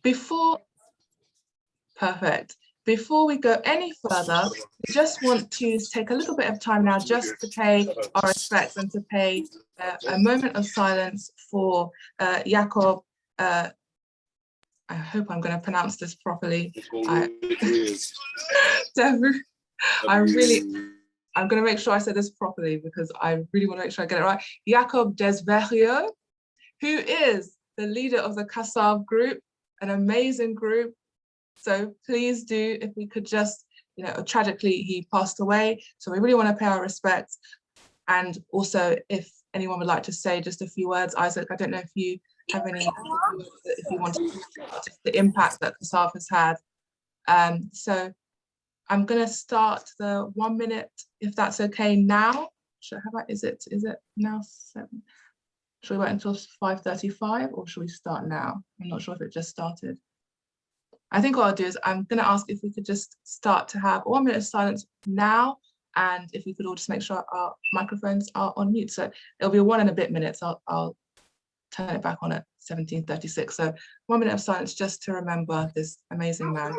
Before, perfect. Before we go any further, we just want to take a little bit of time now just to pay our respects and to pay a moment of silence for Jakob. I hope I'm going to pronounce this properly. I'm going to make sure I say this properly because I really want to make sure I get it right. Jakob Desverrieux, who is the leader of the Kassav group, an amazing group. So please do, if we could just, you know, tragically he passed away. So we really want to pay our respects. And also if anyone would like to say just a few words, Isaac, I don't know if you have any, if you want to talk about the impact that Kassav has had. So I'm going to start the 1 minute, if that's okay now. Is it now 7? Should we wait until 5:35 or should we start now? I'm not sure if it just started. I think what I'll do is I'm going to ask if we could just start to have 1 minute of silence now, and if we could all just make sure our microphones are on mute. So it'll be 1 and a bit minutes. I'll turn it back on at 17:36. So 1 minute of silence just to remember this amazing man.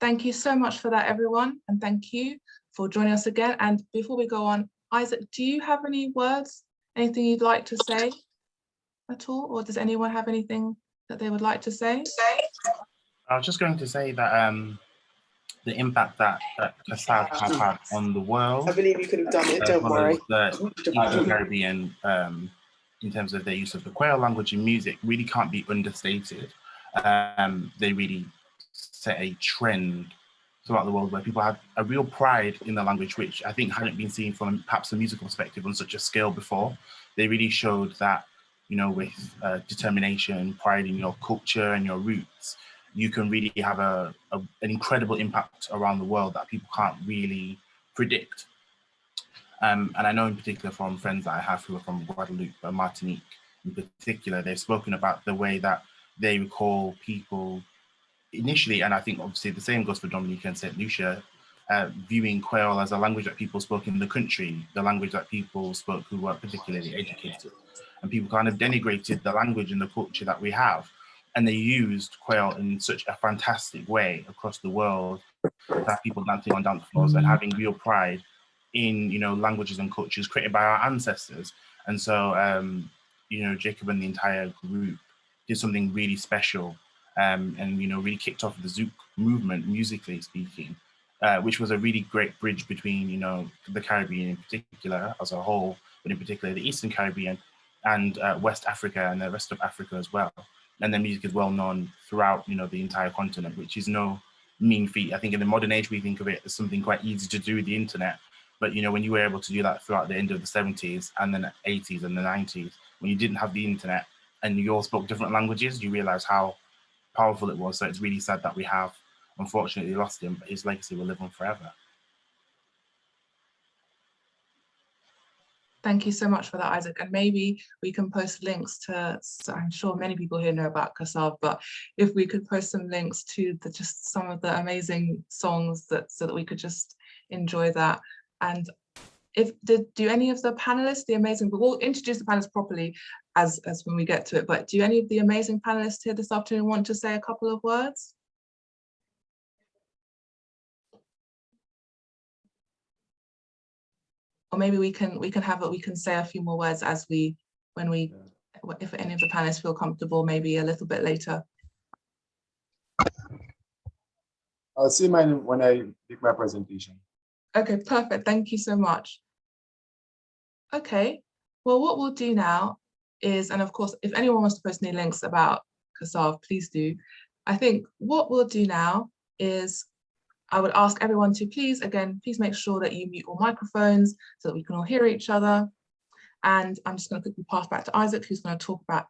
Thank you so much for that, everyone. And thank you for joining us again. And before we go on, Isaac, do you have any words, anything you'd like to say at all? Or does anyone have anything that they would like to say? I was just going to say that the impact that Kassav has had on the world. I believe you could have done it, don't worry. The Eastern Caribbean, in terms of their use of the Kwéyòl language in music, really can't be understated. They really set a trend throughout the world where people had a real pride in the language, which I think hadn't been seen from perhaps a musical perspective on such a scale before. They really showed that, you know, with determination, pride in your culture and your roots, you can really have an incredible impact around the world that people can't really predict. And I know in particular from friends that I have who are from Guadeloupe and Martinique in particular, they've spoken about the way that they recall people initially, and I think obviously the same goes for Dominican and St. Lucia, viewing Kwéyòl as a language that people spoke in the country, the language that people spoke who weren't particularly educated. And people kind of denigrated the language and the culture that we have. And they used Kwéyòl in such a fantastic way across the world to have people dancing on dance floors and having real pride in, you know, languages and cultures created by our ancestors. And so, you know, Jacob and the entire group did something really special. And, you know, really kicked off the Zouk movement, musically speaking, which was a really great bridge between, you know, the Caribbean in particular as a whole, but in particular the Eastern Caribbean and West Africa and the rest of Africa as well. And their music is well known throughout, you know, the entire continent, which is no mean feat. I think in the modern age, we think of it as something quite easy to do with the internet. But, you know, when you were able to do that throughout the end of the 70s and then the 80s and the 90s, when you didn't have the internet and you all spoke different languages, you realize how powerful it was. So it's really sad that we have unfortunately lost him, but his legacy will live on forever. Thank you so much for that, Isaac. And maybe we can post links to, so I'm sure many people here know about Kassav, but if we could post some links to just some of the amazing songs so that we could just enjoy that. And do any of the panelists, we'll introduce the panelists properly as when we get to it, but do any of the amazing panelists here this afternoon want to say a couple of words? Or maybe we can say a few more words when we if any of the panelists feel comfortable, maybe a little bit later. I'll see mine when I make my presentation. Okay, perfect. Thank you so much. Okay, well, what we'll do now is, and of course, if anyone wants to post any links about CASAV, please do. I think what we'll do now is I would ask everyone to please make sure that you mute all microphones so that we can all hear each other. And I'm just going to quickly pass back to Isaac, who's going to talk about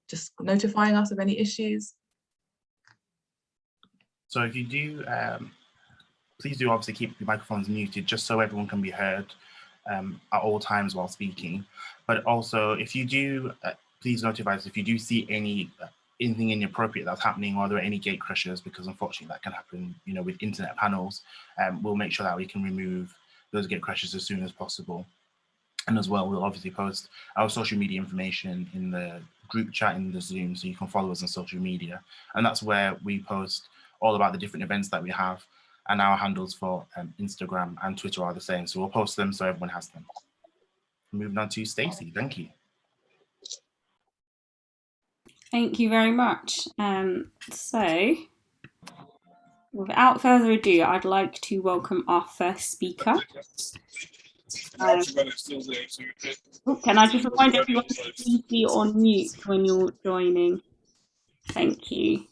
just notifying us of any issues. So if you do, please do obviously keep your microphones muted just so everyone can be heard at all times while speaking. But also, if you do, please notify us if you do see anything inappropriate that's happening, or there are any gate crashes, because unfortunately that can happen, you know, with internet panels. We'll make sure that we can remove those gate crashes as soon as possible. And as well, we'll obviously post our social media information in the group chat in the Zoom, so you can follow us on social media. And that's where we post all about the different events that we have, and our handles for Instagram and Twitter are the same. So we'll post them so everyone has them. Moving on to Stacey, thank you. Thank you very much. So, without further ado, I'd like to welcome our first speaker. Can I just remind everyone to please be on mute when you're joining? Thank you.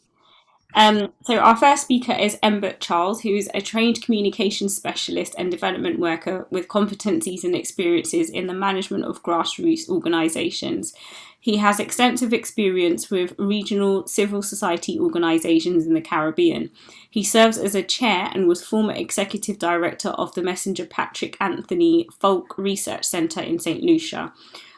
So our first speaker is Embert Charles, who is a trained communications specialist and development worker with competencies and experiences in the management of grassroots organisations. He has extensive experience with regional civil society organisations in the Caribbean. He serves as a chair and was former executive director of the Messenger Patrick Anthony Folk Research Centre in St. Lucia.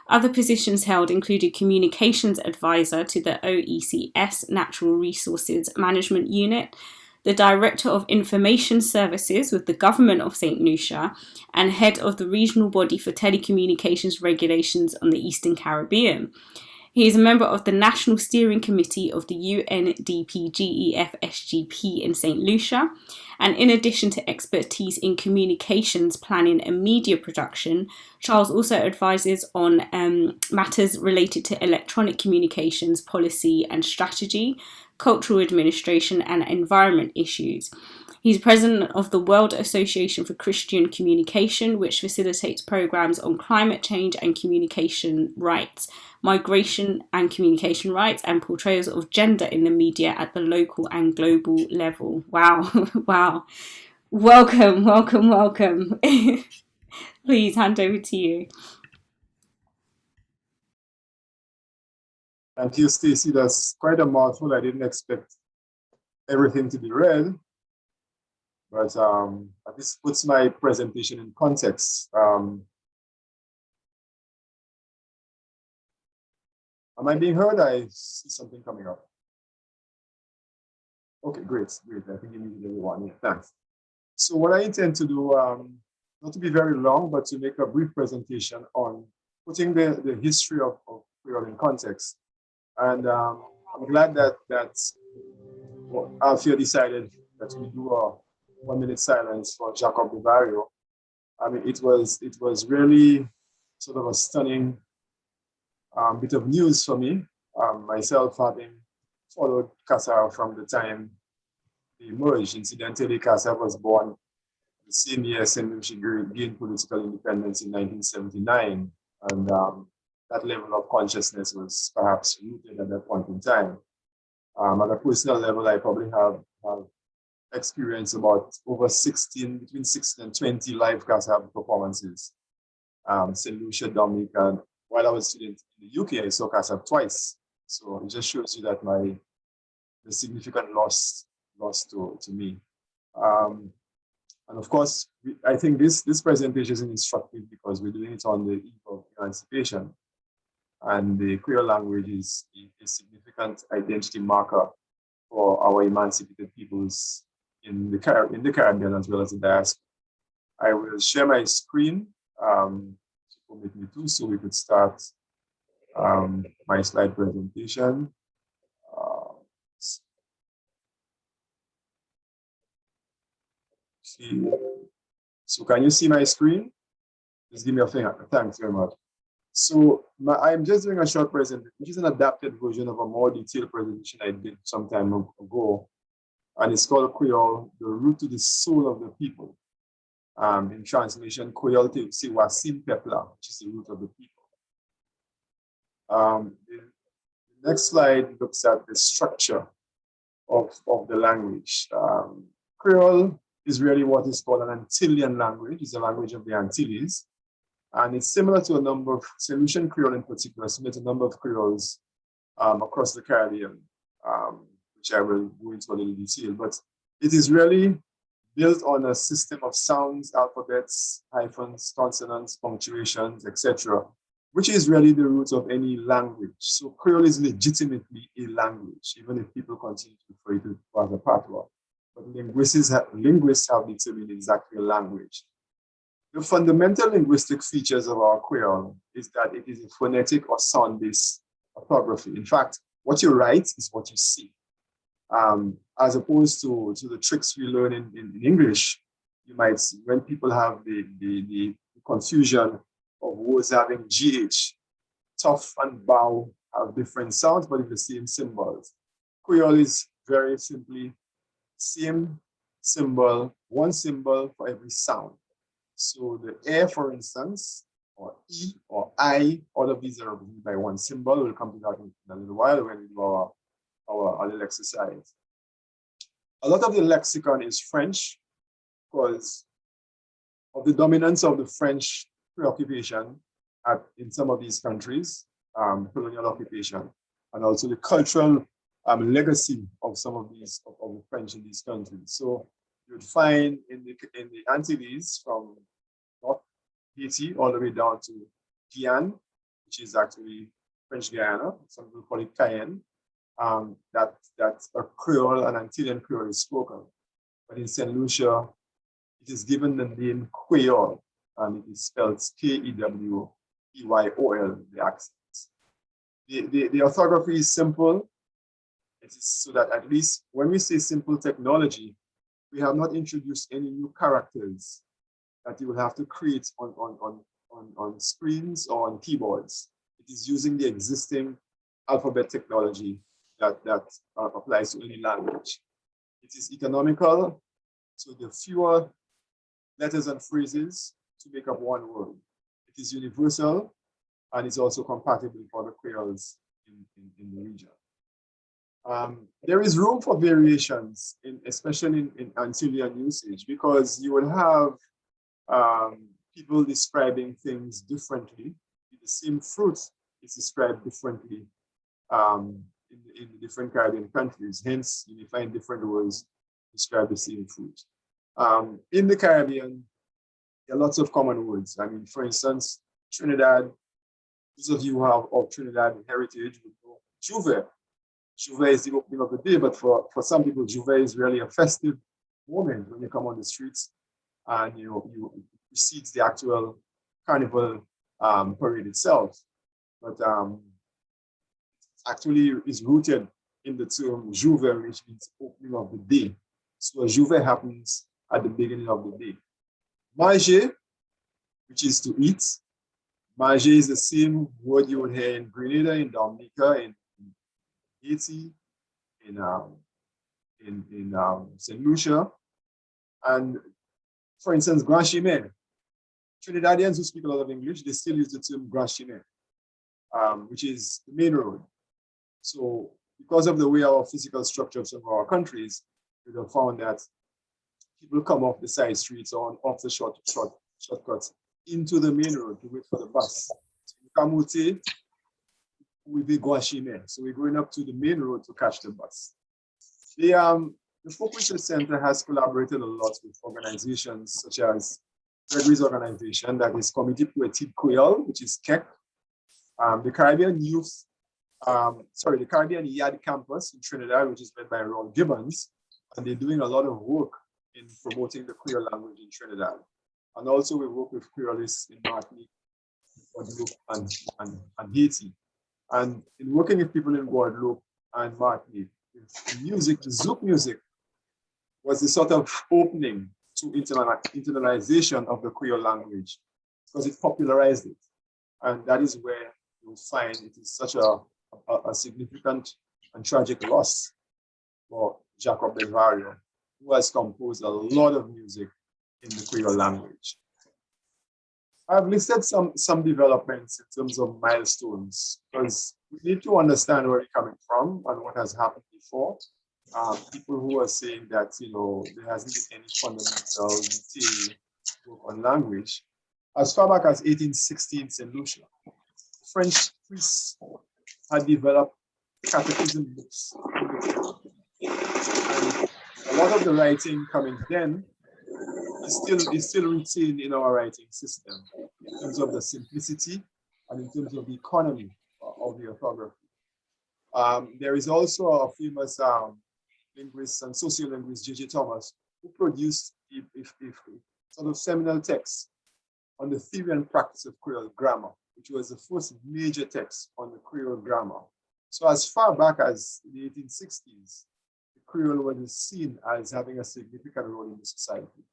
Other positions held included communications advisor to the OECS Natural Resources Management Unit, the Director of Information Services with the Government of St. Lucia, and head of the regional body for telecommunications regulations on the Eastern Caribbean. He is a member of the National Steering Committee of the UNDP-GEF-SGP in St. Lucia, and in addition to expertise in communications, planning and media production, Charles also advises on matters related to electronic communications, policy and strategy, cultural administration and environment issues. He's president of the World Association for Christian Communication, which facilitates programs on climate change and communication rights, migration and communication rights, and portrayals of gender in the media at the local and global level. Wow, wow. Welcome, welcome, welcome. Please hand over to you. Thank you, Stacey. That's quite a mouthful. I didn't expect everything to be read, but this puts my presentation in context. Am I being heard? I see something coming up. Okay, great, great. I think you muted everyone. Yeah, thanks. So what I intend to do, not to be very long, but to make a brief presentation on putting the history of Kwéyòl in context. And I'm glad that Alfia decided that we do a 1 minute silence for Jacob de Barrio. I mean, it was really sort of a stunning bit of news for me, myself having followed CASAV from the time we emerged. Incidentally, CASAV was born the same year St. Lucia gained political independence in 1979, and that level of consciousness was perhaps rooted at that point in time. At a personal level, I probably have experienced about between 16 and 20 live CASAV performances. St. Lucia, Dominican. While I was a student in the UK, I saw CASAV twice. So it just shows you that the significant loss to me. And of course, I think this presentation is instructive because we're doing it on the eve of emancipation. And the Kwéyòl language is a significant identity marker for our emancipated peoples in the Caribbean as well as the diaspora. I will share my screen. Permit me to, so we could start my slide presentation. So can you see my screen? Just give me a finger. Thanks very much. So I'm just doing a short presentation, which is an adapted version of a more detailed presentation I did some time ago. And it's called Kwéyòl, the root to the soul of the people. In translation, Kwéyòl te se wasim pepla, which is the root of the people. The next slide looks at the structure of the language. Creole is really what is called an Antillean language. It's a language of the Antilles. And it's similar to a number of, Lucian Creole in particular, similar to a number of Creoles across the Caribbean, which I will go into a little detail. But it is really built on a system of sounds, alphabets, hyphens, consonants, punctuations, etc., which is really the root of any language. So Creole is legitimately a language, even if people continue to refer to it as a patois. But linguists have determined exactly a language. The fundamental linguistic features of our Kwéyòl is that it is a phonetic or sound-based orthography. In fact, what you write is what you see. As opposed to the tricks we learn in English, you might see when people have the confusion of words having GH, tough and bow have different sounds, but it's the same symbols. Kwéyòl is very simply same symbol, one symbol for every sound. So the A, for instance, or E or I, all of these are represented by one symbol. We'll come to that in a little while when we do our little exercise. A lot of the lexicon is French because of the dominance of the French preoccupation in some of these countries, colonial occupation, and also the cultural legacy of some of these of the French in these countries. So you'd find in the Antilles from North Haiti all the way down to Guyane, which is actually French Guyana, some people call it Cayenne, that a Creole, an Antillean Creole is spoken. But in St. Lucia, it is given the name Kwéyòl, and it is spelled Kwéyòl, the accents. The orthography is simple. It is so that at least when we say simple technology, we have not introduced any new characters that you will have to create on screens or on keyboards. It is using the existing alphabet technology that applies to any language. It is economical, so the fewer letters and phrases to make up one word. It is universal, and it's also compatible for the Creoles in the region. There is room for variations, especially in Antillean usage, because you will have people describing things differently. The same fruit is described differently in the different Caribbean countries. Hence, you may find different words describe the same fruit. In the Caribbean, there are lots of common words. I mean, for instance, Trinidad, those of you who have of Trinidad heritage would know Juve. Juve is the opening of the day, but for some people, Juve is really a festive moment when you come on the streets and you precedes the actual carnival parade itself. But actually is rooted in the term Juve, which means opening of the day. So Juve happens at the beginning of the day. Manger, which is to eat. Manger is the same word you would hear in Grenada, in Dominica, in Haiti, in St. Lucia. And for instance, Grand Chemin. Trinidadians who speak a lot of English, they still use the term Grand Chemin, which is the main road. So because of the way our physical structure of some of our countries, we have found that people come off the side streets or off the shortcuts into the main road to wait for the bus. So so we're going up to the main road to catch the bus. The Folk Research Center has collaborated a lot with organizations such as Gregory's organization, that is Comité Poétique Kwéyòl, which is KEK, the Caribbean the Caribbean YAD campus in Trinidad, which is led by Ron Gibbons, and they're doing a lot of work in promoting the Creole language in Trinidad. And also we work with Creolists in Martinique, Guadeloupe, and Haiti. And in working with people in Guadeloupe and Martinique, music, the Zouk music was the sort of opening to internalization of the Creole language because it popularized it. And that is where you'll find it is such a significant and tragic loss for Jacob Bevario, who has composed a lot of music in the Creole language. I've listed some developments in terms of milestones, because we need to understand where we're coming from and what has happened before. People who are saying that, there hasn't been any fundamental detail work on language. As far back as 1860 in St. Lucia, French priests had developed catechism books. And a lot of the writing coming then is still retained in our writing system in terms of the simplicity and in terms of the economy of the orthography. There is also a famous linguist and sociolinguist, J.J. Thomas, who produced a sort of seminal text on the theory and practice of Creole grammar, which was the first major text on the Creole grammar. So as far back as the 1860s, the Creole was seen as having a significant role in the society.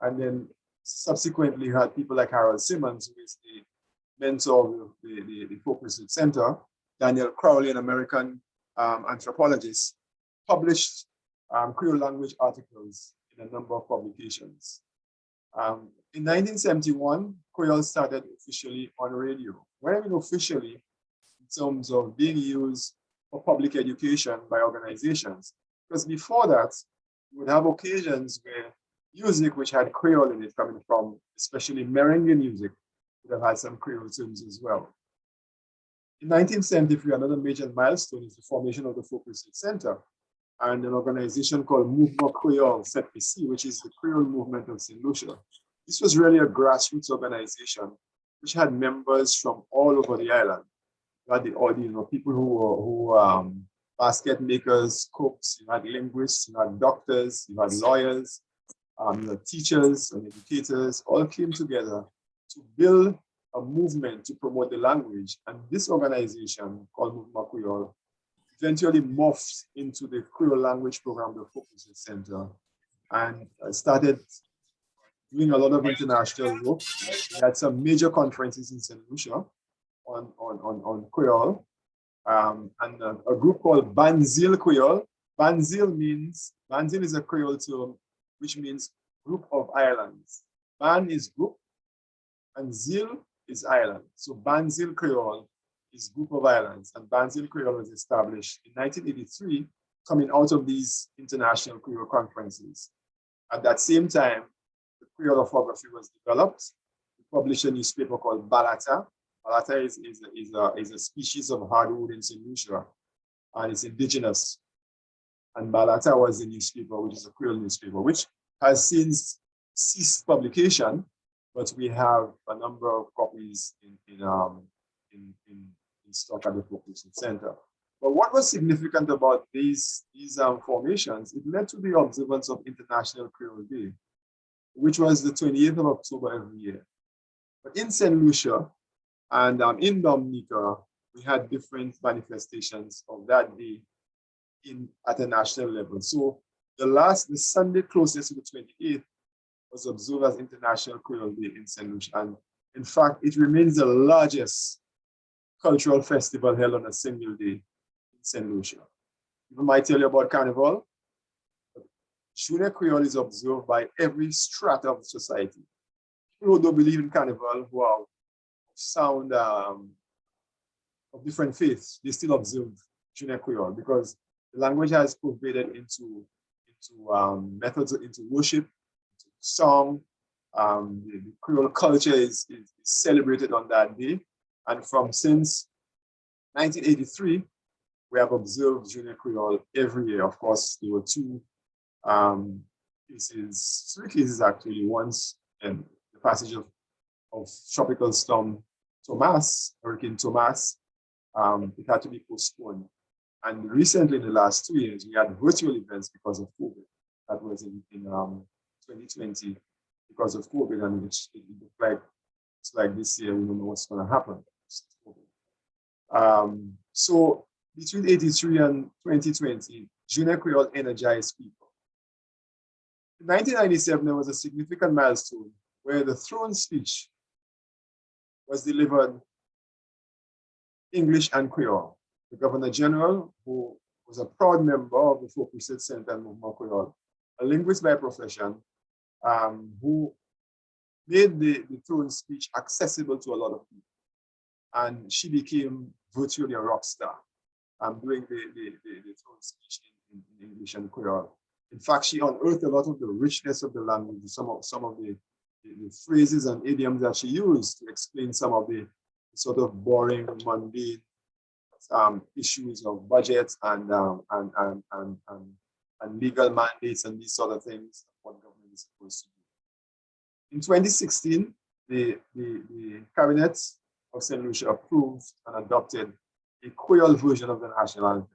And then subsequently you had people like Harold Simmons, who is the mentor of the Folk Research Center, Daniel Crowley, an American anthropologist, published Creole language articles in a number of publications. In 1971, Kwéyòl started officially on radio. When I mean officially, in terms of being used for public education by organizations, because before that, you would have occasions where music which had Creole in it coming from, especially merengue music, would have had some Creole terms as well. In 1973, another major milestone is the formation of the Folk Research Center and an organization called Mouvement Kwéyòl, ZPC, which is the Creole movement of St. Lucia. This was really a grassroots organization which had members from all over the island. You had the people who were basket makers, cooks, you had linguists, you had doctors, you had lawyers, you had teachers and educators, all came together to build a movement to promote the language. And this organization called Mouvement Kwéyòl eventually morphed into the Creole language program, the Folk Research Center, and started doing a lot of international work. We had some major conferences in St. Lucia on Kwéyòl, and a group called Banzil Kwéyòl. Banzil is a Creole term which means group of islands. Ban is group and Zil is island. So Banzil Kwéyòl is group of islands, and Banzil Kwéyòl was established in 1983, coming out of these international Creole conferences. At that same time, the Creole orthography was developed. We published a newspaper called Balata. Balata is a species of hardwood in St. Lucia, and it's indigenous. And Balata was the newspaper, which is a Creole newspaper, which has since ceased publication, but we have a number of copies in stock at the Folk Research Center. But what was significant about these formations, it led to the observance of International Creole Day, which was the 28th of October every year. But in St. Lucia and in Dominica, we had different manifestations of that day at a national level. So the Sunday closest to the 28th was observed as International Creole Day in St. Lucia. And in fact, it remains the largest cultural festival held on a single day in St. Lucia. People might tell you about Carnival. Journée Creole is observed by every strata of society. People who don't believe in Carnival, who are sound of different faiths, they still observe Journée Creole because the language has pervaded into methods, into worship, into song. The Creole culture is celebrated on that day. And since 1983, we have observed Journée Creole every year. Of course, there were three cases actually. Once in the passage of Tropical Storm Thomas, Hurricane Thomas, it had to be postponed. And recently, in the last 2 years, we had virtual events because of COVID. That was in 2020 because of COVID, and it looked like it's like this year, we don't know what's going to happen. So between 83 and 2020, Journée Creole energized people. In 1997, there was a significant milestone where the throne speech was delivered English and Kwéyòl. The Governor General, who was a proud member of the Folk Research Center and Movement Kwéyòl, a linguist by profession, who made the throne speech accessible to a lot of people. And she became virtually a rock star, doing the throne speech in English and Kwéyòl. In fact, she unearthed a lot of the richness of the language, some of the phrases and idioms that she used to explain some of the sort of boring, mundane issues of budget and legal mandates and these sort of things, what government is supposed to do. In 2016, the cabinet of St. Lucia approved and adopted a Kwéyòl version of the national anthem.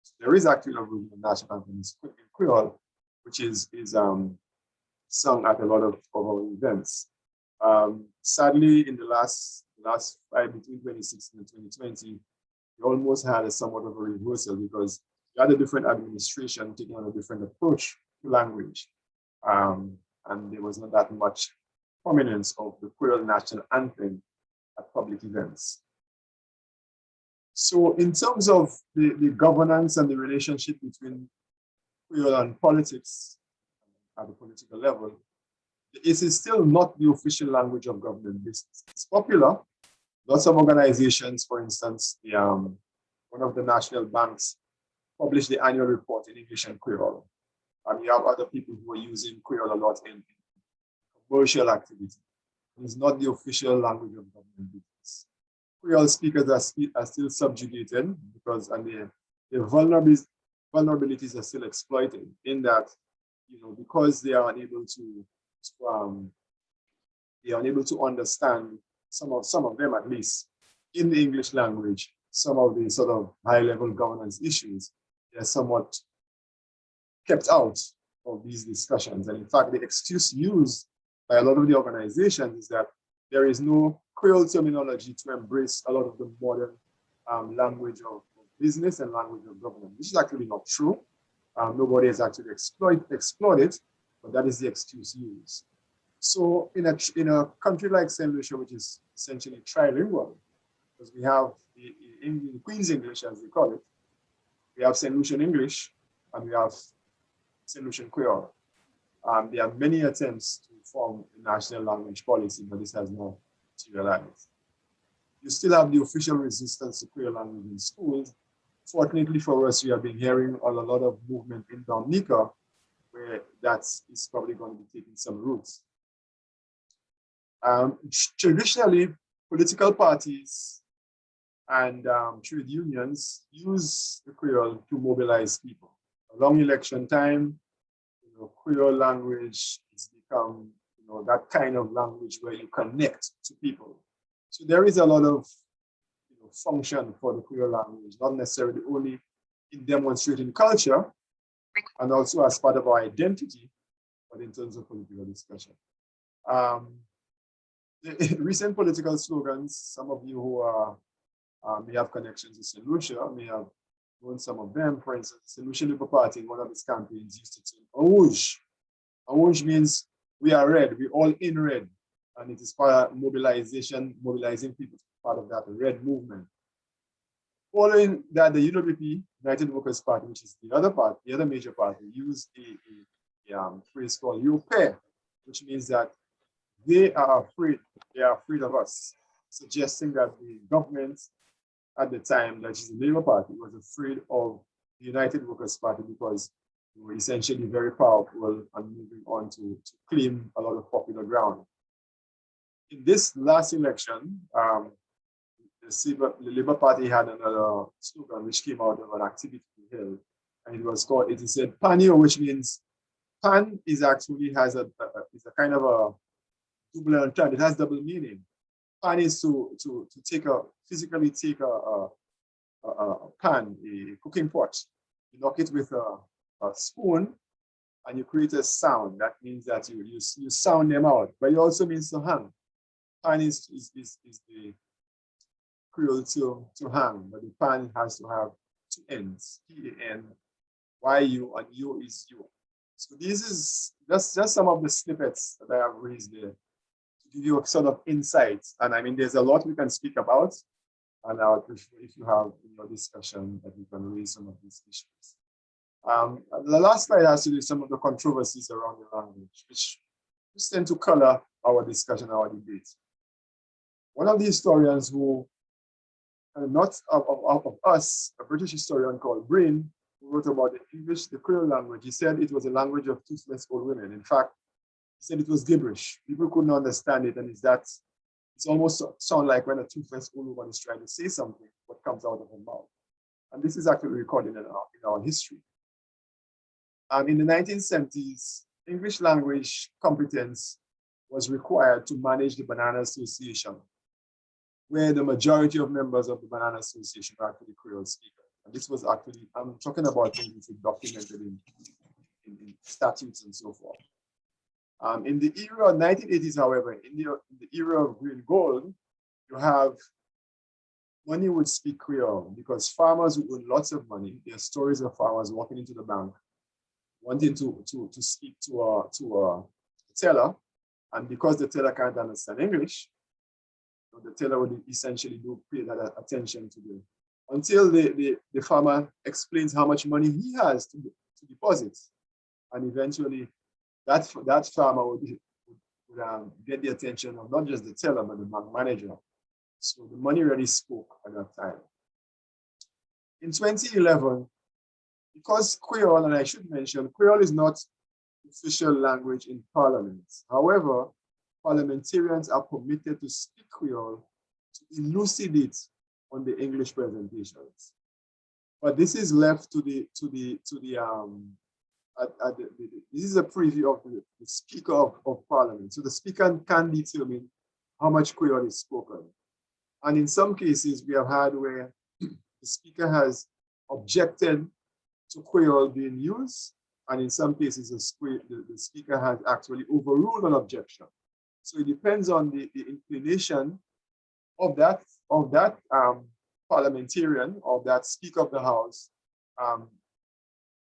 So there is actually a version of the national anthem in Kwéyòl, which is sung at a lot of our events. Sadly, in the last between 2016 and 2020, we almost had somewhat of a reversal because we had a different administration taking on a different approach to language. And there was not that much prominence of the Kwéyòl national anthem at public events. So in terms of the governance and the relationship between Kwéyòl and politics at the political level, it is still not the official language of government business. It's popular. Lots of organizations, for instance, one of the national banks published the annual report in English and Kwéyòl. And you have other people who are using Kwéyòl a lot in commercial activity. It's not the official language of government business. Kwéyòl speakers are still subjugated because their vulnerabilities are still exploited in that, because they are unable to understand some of them, at least in the English language, some of the sort of high-level governance issues, they're somewhat kept out of these discussions. And in fact, the excuse used by a lot of the organizations is that there is no Kwéyòl terminology to embrace a lot of the modern language of business and language of government, which is actually not true. Nobody has actually explored it, but that is the excuse used. So in a country like St. Lucia, which is essentially trilingual, because we have the Queen's English, as they call it, we have St. Lucian English, and we have St. Lucian Kwéyòl. There are many attempts to form a national language policy, but this has not materialized. You still have the official resistance to Kwéyòl language in schools. Fortunately for us, we have been hearing a lot of movement in Dominica, where that is probably going to be taking some roots. Traditionally, political parties and trade unions use the Kwéyòl to mobilize people. Along election time, Kwéyòl language has become, that kind of language where you connect to people. So there is a lot of function for the Kwéyòl language, not necessarily only in demonstrating culture and also as part of our identity, but in terms of political discussion. The recent political slogans, some of you who may have connections with St. Lucia may have known some of them. For instance, the St. Lucia Labour Party in one of its campaigns used to say, "Rouge." Rouge means we are red, we all in red. And it is part of mobilizing people to be part of that red movement. Following that, the UWP, United Workers' Party, which is the other major party, used a phrase called "Europe," which means that they are afraid of us, suggesting that the government at the time, that is the Labour Party, was afraid of the United Workers' Party because they were essentially very powerful and moving on to claim a lot of popular ground. In this last election, the Labour Party had another slogan which came out of an activity held, and it was called, it said "Panio," which means pan is actually has a kind of a double entendre. It has double meaning. Pan is to physically take a pan, a cooking pot, you knock it with a spoon, and you create a sound. That means that you sound them out, but it also means to hang. Pan is the Creole term to hang, but the pan has to have two ends, P-A-N-Y-U, and U is you. So this is just some of the snippets that I have raised there to give you a sort of insight. And I mean, there's a lot we can speak about, And I would prefer if you have in your discussion that you can raise some of these issues. The last slide has to do with some of the controversies around the language, which tend to color our discussion, our debate. One of the historians who, not of us, a British historian called Brain, who wrote about the English, the Creole language, he said it was a language of toothless old women. In fact, he said it was gibberish. People couldn't understand it, and it's almost sound like when a toothless old woman is trying to say something, what comes out of her mouth. And this is actually recorded in our history. In the 1970s, English language competence was required to manage the Banana Association, where the majority of members of the Banana Association are actually Creole speakers. And this was actually, I'm talking about things which are documented in statutes and so forth. In the era of 1980s, however, in the era of green gold, you have money would speak Creole because farmers who own lots of money, there are stories of farmers walking into the bank wanting to speak to a teller, and because the teller can't understand English, the teller would essentially pay that attention to them until the farmer explains how much money he has to deposit, and eventually that farmer would get the attention of not just the teller but the bank manager. So the money really spoke at that time. In 2011, because Kwéyòl, and I should mention, Kwéyòl is not official language in Parliament. However, parliamentarians are permitted to speak Kwéyòl to elucidate on the English presentations. But this is left to the this is a preview of the Speaker of Parliament. So the Speaker can determine how much Kwéyòl is spoken. And in some cases, we have had where the Speaker has objected to Kwéyòl being used, and in some cases, the Speaker has actually overruled an objection. So it depends on the inclination of that parliamentarian, of that Speaker of the House.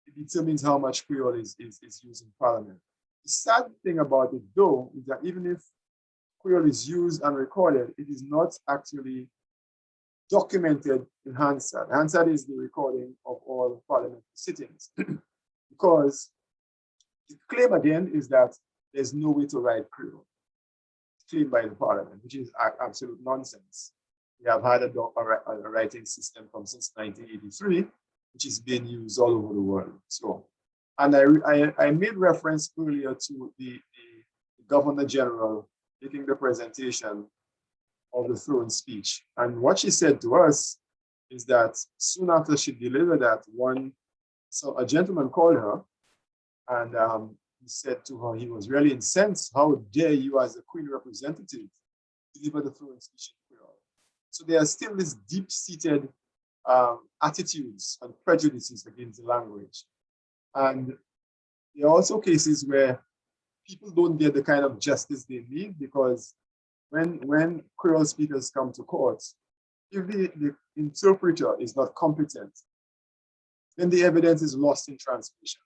It determines how much Kwéyòl is used in Parliament. The sad thing about it, though, is that even if Kwéyòl is used and recorded, it is not actually documented in Hansard. Hansard is the recording of all parliamentary sittings. Because the claim again is that there's no way to write Creole. It's claimed by the parliament, which is absolute nonsense. We have had a writing system since 1983, which is being used all over the world. So, and I made reference earlier to the Governor General making the presentation of the throne speech. And what she said to us is that soon after she delivered that, a gentleman called her, and he said to her, he was really incensed, how dare you as a Queen representative deliver the throne speech in Creole. So there are still these deep-seated attitudes and prejudices against the language. And there are also cases where people don't get the kind of justice they need, because when Creole speakers come to court, if the interpreter is not competent, then the evidence is lost in translation.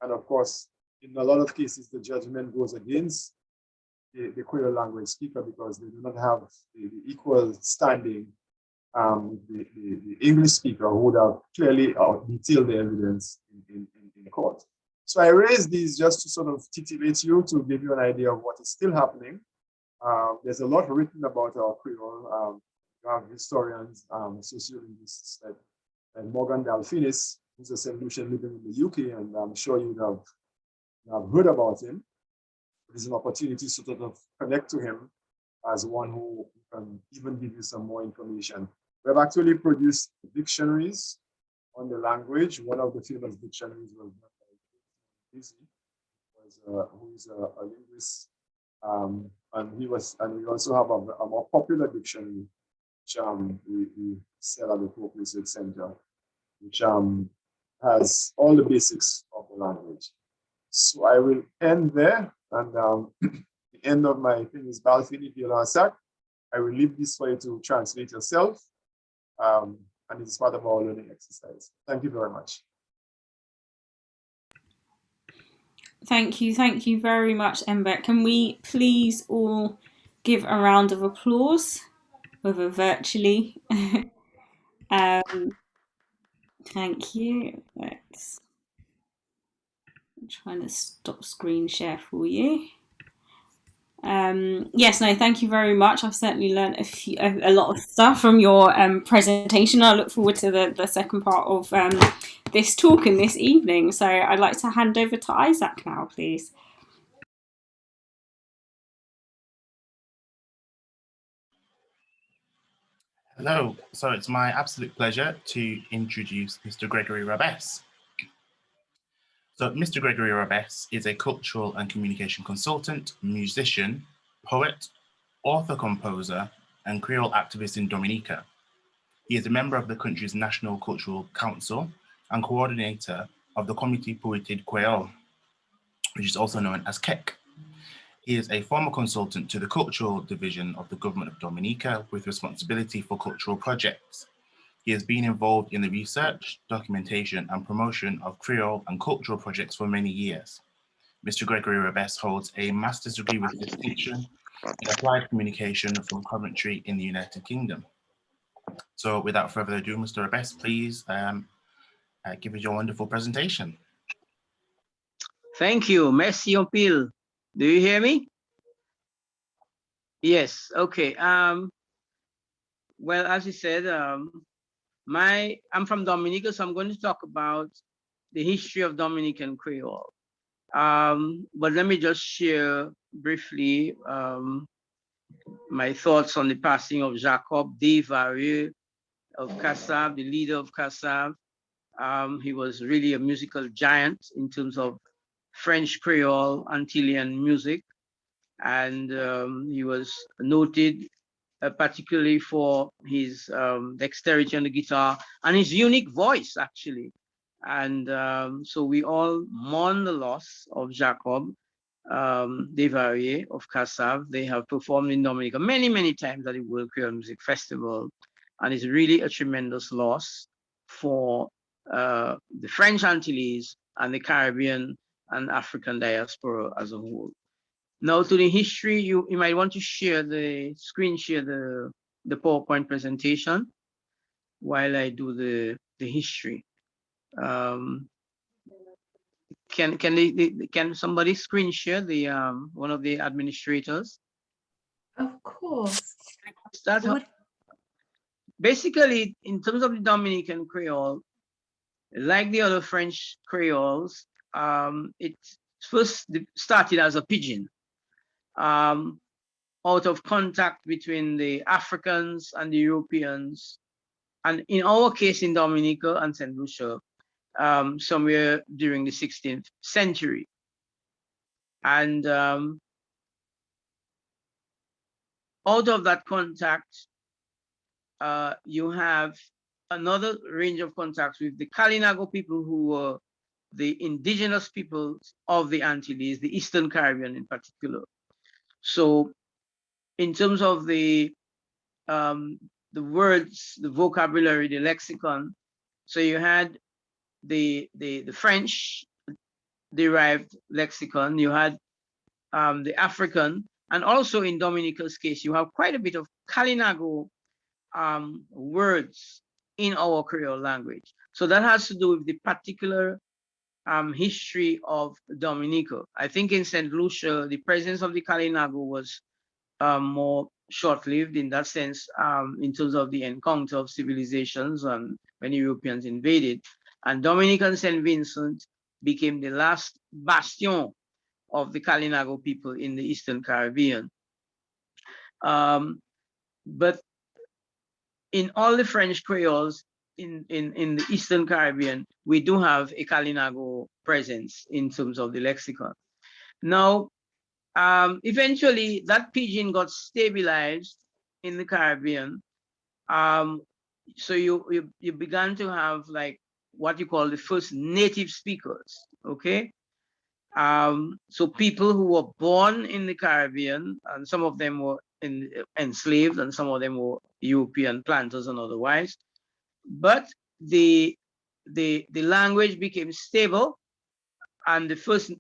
And of course, in a lot of cases, the judgment goes against the Kwéyòl language speaker because they do not have the equal standing the English speaker who would have clearly detailed the evidence in court. So I raise these just to sort of titillate you, to give you an idea of what is still happening. There's a lot written about our Creole. You have historians, sociologists like Morgan Dalfinis, who's a St. Lucian living in the UK, and I'm sure you would have heard about him. There's an opportunity to sort of connect to him as one who can even give you some more information. We have actually produced dictionaries on the language. One of the famous dictionaries was done by Busy, who is a linguist, and we also have a more popular dictionary, which we sell at the Pope Research Center, which has all the basics of the language. So I will end there, and the end of my thing is Balfini Bielasak. I will leave this for you to translate yourself, and it's part of our learning exercise. Thank you very much. Thank you very much, Mbek. Can we please all give a round of applause? whether virtually. Thank you. Let's I'm trying to stop screen share for you. Yes, no, thank you very much. I've certainly learned a lot of stuff from your presentation. I look forward to the second part of this talk in this evening. So I'd like to hand over to Isaac now, please. Hello, so it's my absolute pleasure to introduce Mr. Gregory Rabès. So Mr. Gregory Rabès is a cultural and communication consultant, musician, poet, author-composer, and Creole activist in Dominica. He is a member of the country's National Cultural Council and coordinator of the Comité Poétique Kwéyòl, which is also known as KEC. He is a former consultant to the Cultural Division of the Government of Dominica with responsibility for cultural projects. He has been involved in the research, documentation, and promotion of Creole and cultural projects for many years. Mr. Gregory Rabès holds a master's degree with distinction in applied communication from Coventry in the United Kingdom. So without further ado, Mr. Rabès, please give us your wonderful presentation. Thank you. Merci en pile. Do you hear me? Yes. Okay. Well, as you said, I'm from Dominica, so I'm going to talk about the history of Dominican Creole. But let me just share briefly my thoughts on the passing of Jacob Desvarieux of Kassav, the leader of Kassav. He was really a musical giant in terms of French Creole Antillean music, and he was noted particularly for his dexterity on the guitar and his unique voice, actually. And so we all mourn the loss of Jacob Desvarieux of Kassav. They have performed in Dominica many, many times at the World Creole Music Festival, and it's really a tremendous loss for the French Antilles and the Caribbean and African diaspora as a whole. Now to the history, you might want to share the PowerPoint presentation while I do the history. Can somebody screen share the one of the administrators? Of course. Basically, in terms of the Dominican Creole, like the other French Creoles, it first started as a pidgin, out of contact between the Africans and the Europeans, and in our case in Dominica and St. Lucia, somewhere during the 16th century. And out of that contact, you have another range of contacts with the Kalinago people, who were the indigenous peoples of the Antilles, the Eastern Caribbean in particular. So in terms of the words, the vocabulary, the lexicon, so you had the French derived lexicon, you had the African, and also in Dominica's case, you have quite a bit of Kalinago words in our Creole language. So that has to do with the particular history of Dominica. I think in St. Lucia, the presence of the Kalinago was more short-lived in that sense, in terms of the encounter of civilizations and when Europeans invaded. And Dominican St. Vincent became the last bastion of the Kalinago people in the Eastern Caribbean. But in all the French Creoles in the Eastern Caribbean, we do have a Kalinago presence in terms of the lexicon. Now, eventually that pidgin got stabilized in the Caribbean. So you began to have like what you call the first native speakers, okay? So people who were born in the Caribbean, and some of them were enslaved, and some of them were European planters and otherwise. But the language became stable, and the first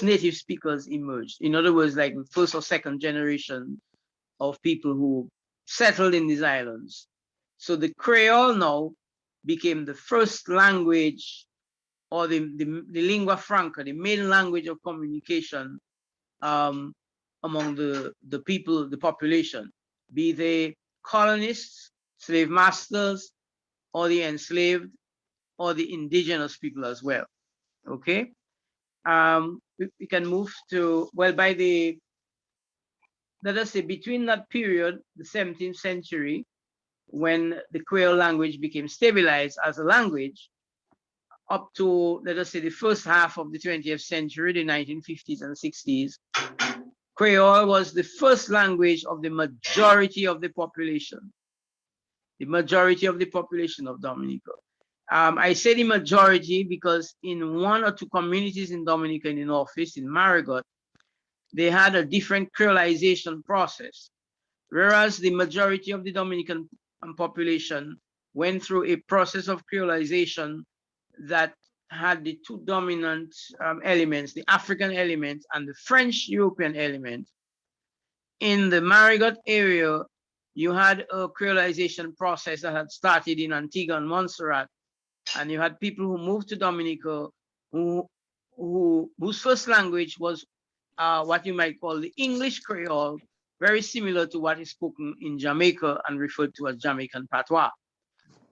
native speakers emerged. In other words, like the first or second generation of people who settled in these islands. So the Creole now became the first language, or the lingua franca, the main language of communication among the people, the population, be they colonists, slave masters, or the enslaved, or the indigenous people as well. Okay, we can move to, well, by the, let us say, between that period, the 17th century, when the Creole language became stabilized as a language, up to, let us say, the first half of the 20th century, the 1950s and 60s, Creole was the first language of the majority of the population. The majority of the population of Dominica. I say the majority because in one or two communities in Dominica, in the Northeast, in Marigot, they had a different creolization process. Whereas the majority of the Dominican population went through a process of creolization that had the two dominant elements, the African element and the French European element. In the Marigot area, you had a creolization process that had started in Antigua and Montserrat, and you had people who moved to Dominica whose first language was what you might call the English Creole, very similar to what is spoken in Jamaica and referred to as Jamaican patois.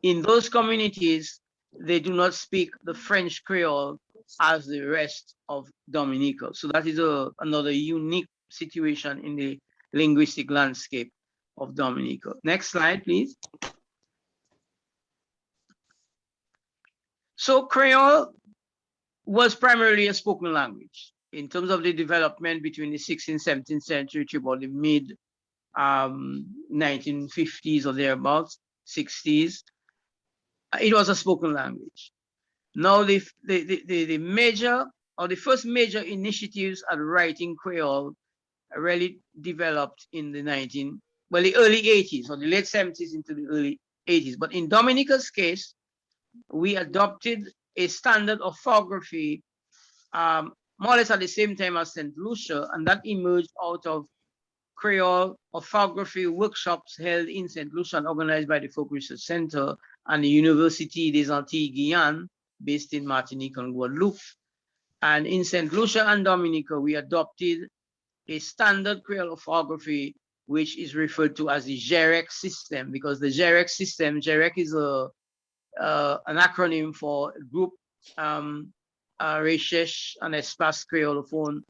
In those communities, they do not speak the French Creole as the rest of Dominica. So that is another unique situation in the linguistic landscape of Dominica. Next slide, please. So Creole was primarily a spoken language. In terms of the development between the 16th, 17th century to about the mid 1950s or thereabouts, 60s, it was a spoken language. Now the major, or the first major initiatives at writing Creole really developed in the early 80s, or the late 70s into the early 80s. But in Dominica's case, we adopted a standard orthography more or less at the same time as St. Lucia, and that emerged out of Creole orthography workshops held in St. Lucia and organized by the Folk Research Center and the Université des Antilles Guyane, based in Martinique and Guadeloupe. And in St. Lucia and Dominica, we adopted a standard Creole orthography, which is referred to as the GEREC system, because the GEREC system, GEREC is an acronym for Group Recherche en Espace Créolophone,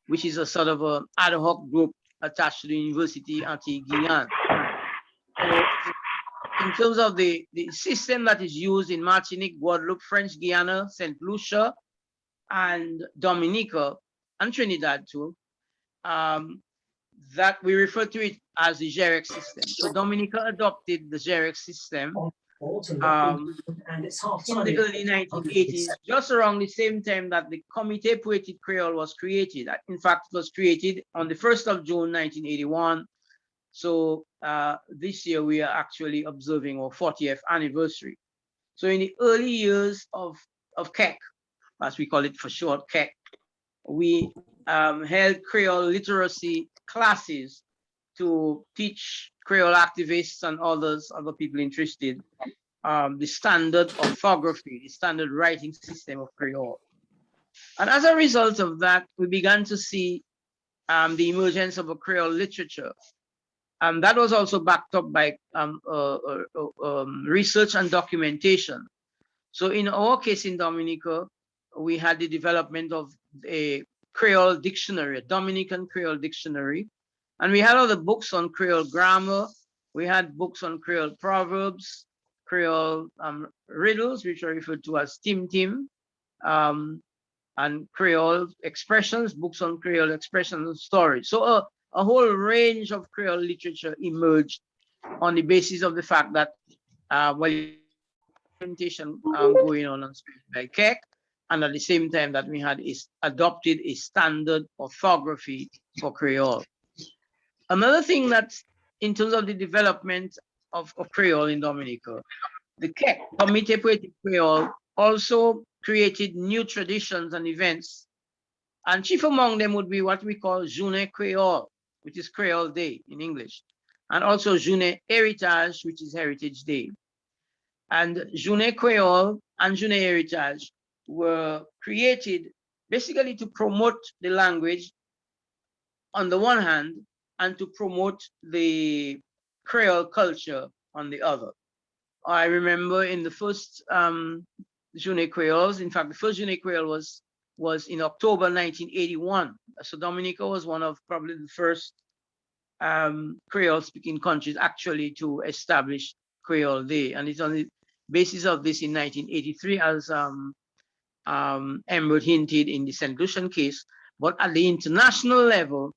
which is a sort of an ad hoc group attached to the University Antilles Guyane. So in terms of the system that is used in Martinique, Guadeloupe, French Guiana, St. Lucia, and Dominica, and Trinidad too, that we refer to it as the GEREC system. So Dominica adopted the GEREC system in the early 1980s, just around the same time that the Comité Poétique Creole was created. In fact, it was created on the 1st of June, 1981. So this year we are actually observing our 40th anniversary. So in the early years of CEC, as we call it for short, CEC, we held Creole literacy classes to teach Creole activists and other people interested the standard orthography, the standard writing system of Creole. And as a result of that, we began to see the emergence of a Creole literature. And that was also backed up by research and documentation. So in our case in Dominica, we had the development of a Creole dictionary, a Dominican Creole dictionary. And we had other books on Creole grammar. We had books on Creole proverbs, Creole riddles, which are referred to as Tim Tim, and Creole expressions, books on Creole expressions and stories. So a whole range of Creole literature emerged on the basis of the fact that implementation going on by CEC, and at the same time that we had adopted a standard orthography for Creole. Another thing that, in terms of the development of Creole in Dominica, the CEC, Comité Poétique Creole, also created new traditions and events, and chief among them would be what we call Journée Creole, which is Creole Day in English. and also Journée Héritage, which is Heritage Day. And Journée Kwéyòl and Journée Héritage were created basically to promote the language on the one hand, and to promote the Creole culture on the other. I remember in the first Journée Kwéyòls, in fact, the first Journée Kwéyòl was in October 1981. So Dominica was one of probably the first Creole-speaking countries actually to establish Creole Day. And it's on the basis of this in 1983, as Emerald hinted in the St. Lucian case. But at the international level,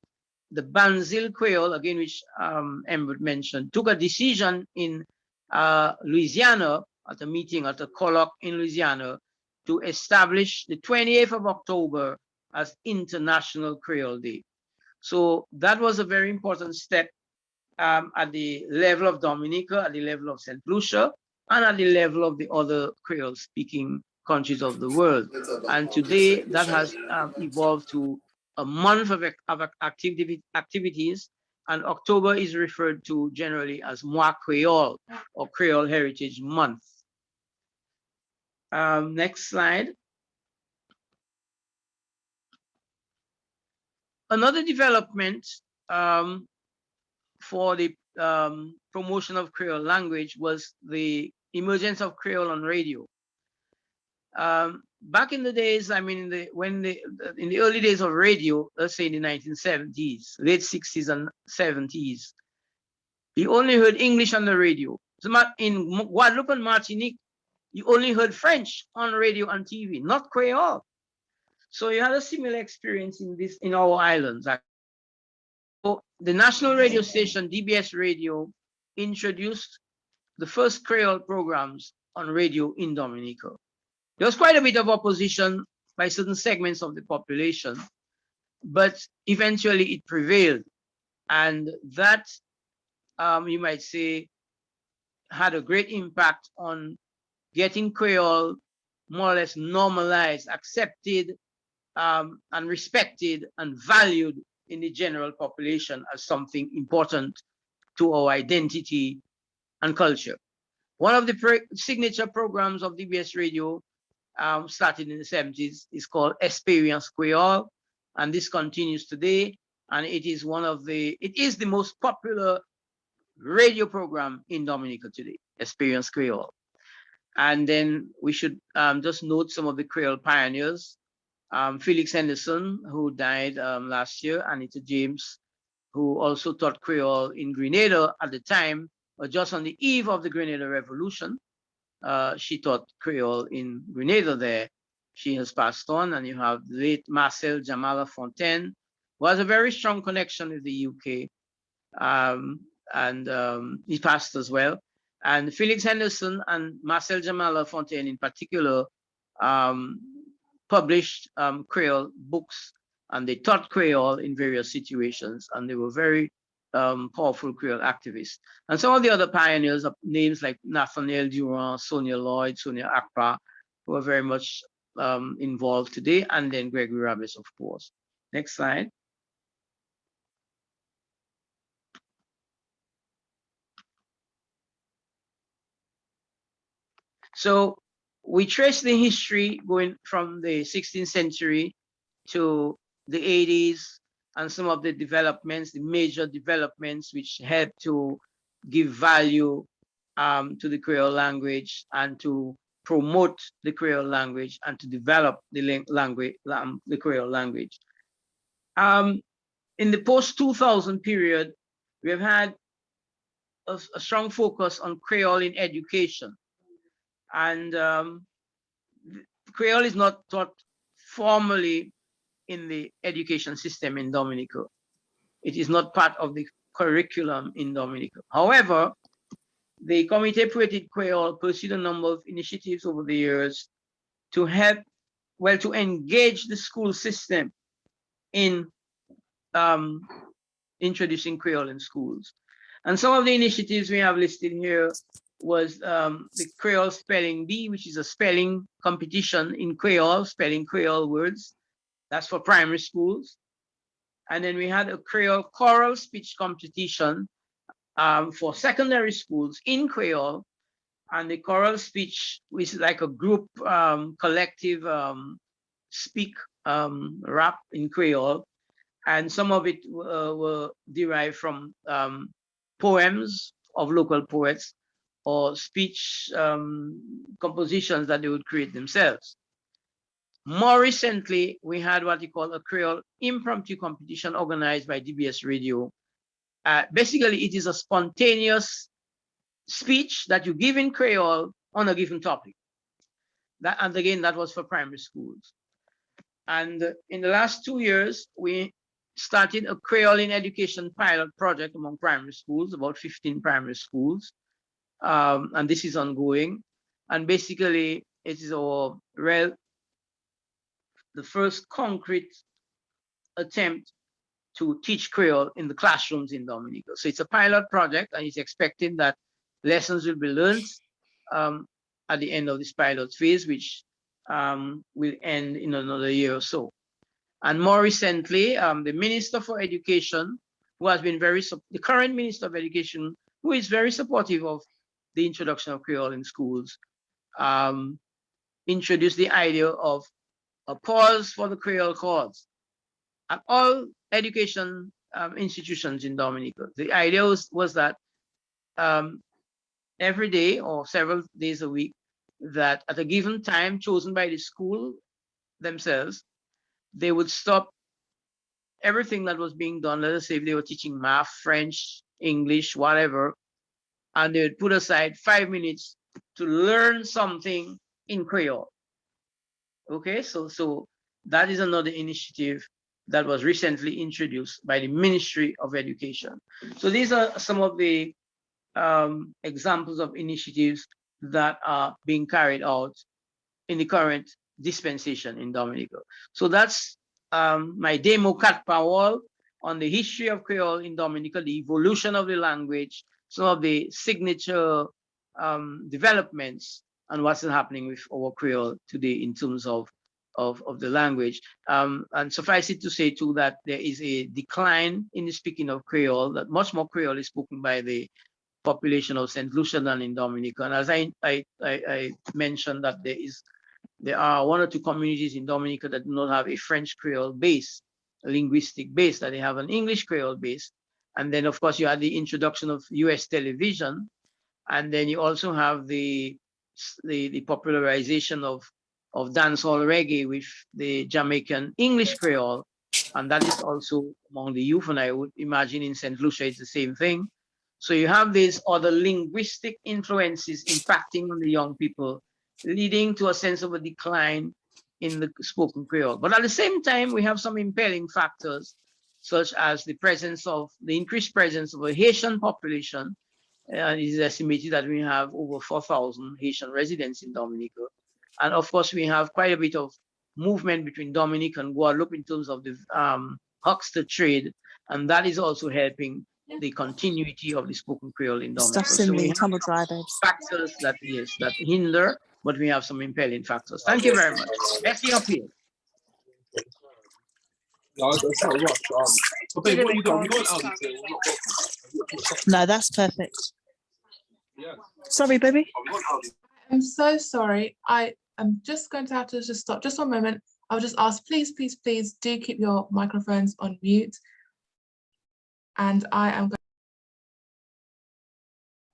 the Banzil Kwéyòl, again, which Emerald mentioned, took a decision in Louisiana at a meeting, at a colloque in Louisiana, to establish the 28th of October as International Creole Day. So that was a very important step at the level of Dominica, at the level of St. Lucia, and at the level of the other Creole-speaking countries of the world. And today that has evolved to a month of activities, and October is referred to generally as Mois Kwéyòl, or Creole Heritage Month. Next slide. Another development for the promotion of Creole language was the emergence of Creole on radio. Back in the days, I mean, in the early days of radio, let's say in the 1970s, late 60s and 70s, you only heard English on the radio. So in Guadeloupe and Martinique, you only heard French on radio and TV, not Creole. So you had a similar experience in our islands. So the national radio station, DBS Radio, introduced the first Creole programs on radio in Dominica. There was quite a bit of opposition by certain segments of the population, but eventually it prevailed. And that, you might say, had a great impact on getting Creole more or less normalized, accepted, and respected and valued in the general population as something important to our identity and culture. One of the signature programs of DBS Radio started in the 70s is called Experience Kwéyòl, and this continues today, and it is the most popular radio program in Dominica today, Experience Kwéyòl. And then we should just note some of the Creole pioneers. Felix Henderson, who died last year, Anita James, who also taught Creole in Grenada at the time, or just on the eve of the Grenada Revolution. She taught Creole in Grenada there. She has passed on, and you have the late Marcel Jamala Fontaine, who has a very strong connection with the UK, and he passed as well. And Felix Henderson and Marcel Jamala Fontaine in particular published Creole books, and they taught Creole in various situations, and they were very powerful Creole activists. And some of the other pioneers of names like Nathaniel Durand, Sonia Lloyd, Sonia Akpa, who are very much involved today, and then Gregory Rabis, of course. Next slide. So we trace the history going from the 16th century to the 80s, and some of the developments, the major developments which helped to give value to the Creole language and to promote the Creole language and to develop the Creole language. In the post-2000 period, we have had a strong focus on Creole in education. And Creole is not taught formally in the education system in Dominica. It is not part of the curriculum in Dominica. However, the Comité Poétique Kwéyòl pursued a number of initiatives over the years to help, well, to engage the school system in introducing Creole in schools. And some of the initiatives we have listed here was the Creole Spelling Bee, which is a spelling competition in Creole, spelling Creole words. That's for primary schools. And then we had a Creole choral speech competition for secondary schools in Kwéyòl, and the choral speech, which is like a group collective speak rap in Kwéyòl, and some of it were derived from poems of local poets or speech compositions that they would create themselves. More recently, we had what we call a Creole impromptu competition organized by DBS Radio. Basically, it is a spontaneous speech that you give in Creole on a given topic. And again, that was for primary schools. And in the last 2 years, we started a Creole in Education pilot project among primary schools, about 15 primary schools. And this is ongoing. And basically, it is the first concrete attempt to teach Creole in the classrooms in Dominica. So it's a pilot project, and it's expected that lessons will be learned at the end of this pilot phase, which will end in another year or so. And more recently, the Minister for Education, who has been the current Minister of Education, who is very supportive of the introduction of Creole in schools, introduced the idea of a pause for the Creole cause at all education institutions in Dominica. The idea was that every day or several days a week, that at a given time chosen by the school themselves, they would stop everything that was being done. Let us say if they were teaching math, French, English, whatever, and they would put aside 5 minutes to learn something in Creole. Okay, so that is another initiative that was recently introduced by the Ministry of Education. So these are some of the examples of initiatives that are being carried out in the current dispensation in Dominica. So that's my demo cat Kwéyòl on the history of Creole in Dominica, the evolution of the language, some of the signature developments, and what's happening with our Creole today in terms of the language. And suffice it to say too that there is a decline in the speaking of Creole, that much more Creole is spoken by the population of St. Lucian than in Dominica. And as I mentioned, that there are 1 or 2 communities in Dominica that do not have a French Creole base, a linguistic base, that they have an English Creole base. And then of course you had the introduction of US television. And then you also have the popularization of dancehall reggae with the Jamaican English Creole. And that is also among the youth. And I would imagine in St. Lucia it's the same thing. So you have these other linguistic influences impacting on the young people, leading to a sense of a decline in the spoken Creole. But at the same time, we have some impelling factors, such as the increased presence of a Haitian population. And it is estimated that we have over 4,000 Haitian residents in Dominica. And of course, we have quite a bit of movement between Dominica and Guadeloupe in terms of the huckster trade. And that is also helping the continuity of the spoken Creole in Dominica. So we have factors that hinder, but we have some impelling factors. Thank you very much. Merci up here. No, that's perfect. Sorry, baby. I'm so sorry. I am just going to have to just stop just 1 moment. I'll just ask, please do keep your microphones on mute. And I'm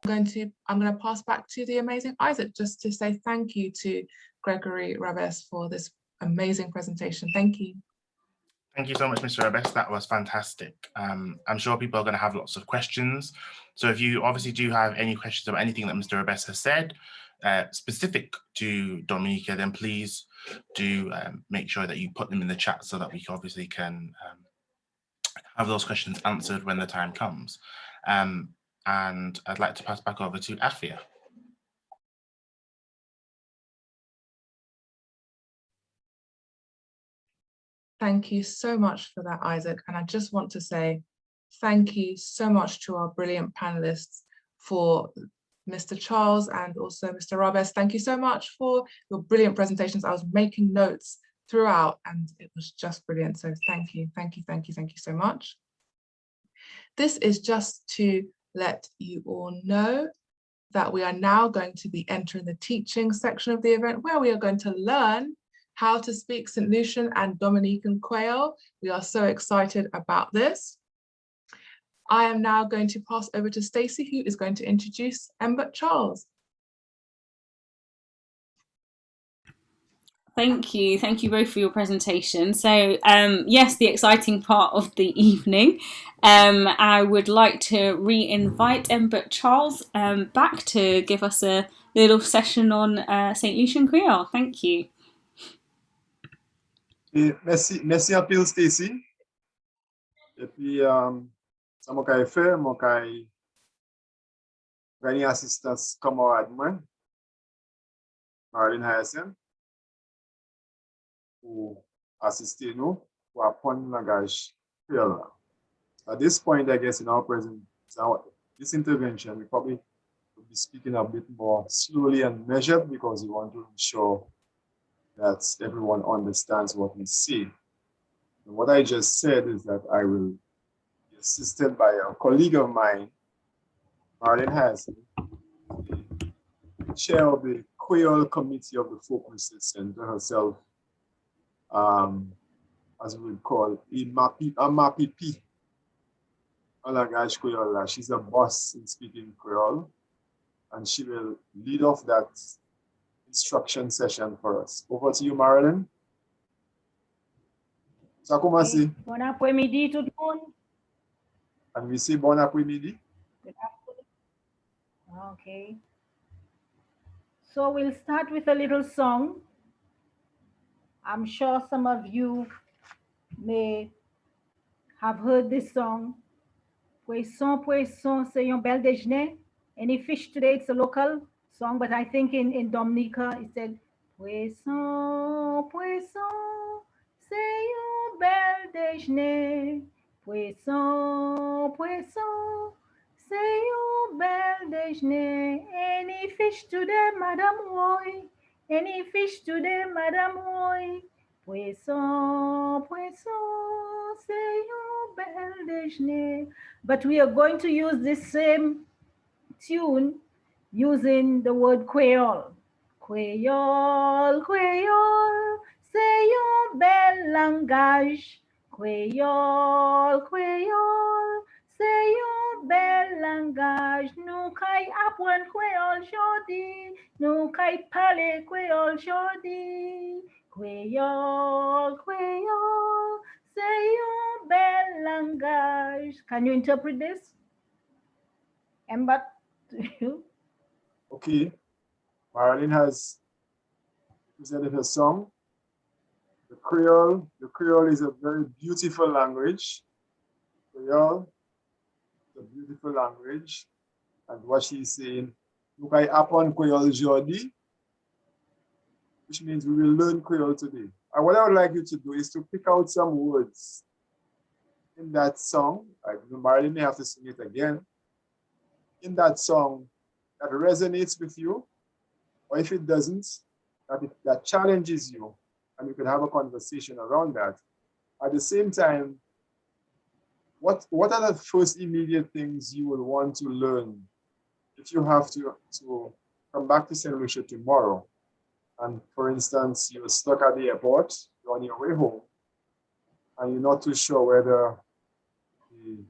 going to pass back to the amazing Isaac just to say thank you to Gregory Rabes for this amazing presentation. Thank you. Thank you so much, Mr. Rabes. That was fantastic. I'm sure people are going to have lots of questions. So if you obviously do have any questions about anything that Mr. Rabes has said, specific to Dominica, then please do make sure that you put them in the chat so that we obviously can have those questions answered when the time comes. And I'd like to pass back over to Afia. Thank you so much for that, Isaac. And I just want to say thank you so much to our brilliant panelists, for Mr. Charles and also Mr. Rabes. Thank you so much for your brilliant presentations. I was making notes throughout and it was just brilliant. So thank you so much. This is just to let you all know that we are now going to be entering the teaching section of the event, where we are going to learn how to speak St. Lucian and Dominican Kwéyòl. We are so excited about this. I am now going to pass over to Stacey, who is going to introduce Mbut Charles. Thank you both for your presentation. So yes, the exciting part of the evening. I would like to re-invite Mbut Charles back to give us a little session on St. Lucian Kwéyòl. Thank you. Merci un peu, Stacey. Et puis, ça m'a fait, j'ai gagné assistance camarade moi, Marilyn Hyacinth, pour assister nous, pour apprendre le langage créole. At this point, I guess in our present, this intervention, we probably will be speaking a bit more slowly and measured because we want to ensure that everyone understands what we say. And what I just said is that I will be assisted by a colleague of mine, Marilyn Hyacinth, the chair of the Kwéyòl Committee of the Folk Research Center herself, as we would call a MAPP, langage Kwéyòl. She's a boss in speaking Creole, and she will lead off that instruction session for us. Over to you, Marilyn. Ça commence. Bon après-midi tout le monde. And we say bon après-midi. Good afternoon. Okay. So we'll start with a little song. I'm sure some of you may have heard this song. Poisson, poisson, c'est un bel déjeuner. Any fish today, it's a local song, but I think in Dominica, it said, Poisson, poisson, c'est un bel déjeuner. Poisson, poisson, c'est un bel déjeuner. Any fish today, Madame Roy? Any fish today, Madame Roy? Poisson, poisson, c'est un bel déjeuner. But we are going to use this same tune using the word Kwéyòl. Kwéyòl, Kwéyòl, c'est un bel langage. Kwéyòl, Kwéyòl, c'est un bel langage. Nous kay apprendre Kwéyòl jodi, nous kay parler Kwéyòl jodi. Kwéyòl, Kwéyòl, c'est un bel langage. Can you interpret this? Mbut, to you? Okay. Marilyn has presented her song. The Creole is a very beautiful language. Creole is a beautiful language. And what she's saying, look, I upon Kwéyòl jodi, which means we will learn Creole today. And what I would like you to do is to pick out some words in that song. Marilyn may have to sing it again. In that song that resonates with you, or if it doesn't, that challenges you, and you can have a conversation around that. At the same time, what are the first immediate things you will want to learn if you have to come back to St. Lucia tomorrow? And for instance, you're stuck at the airport, you're on your way home, and you're not too sure whether the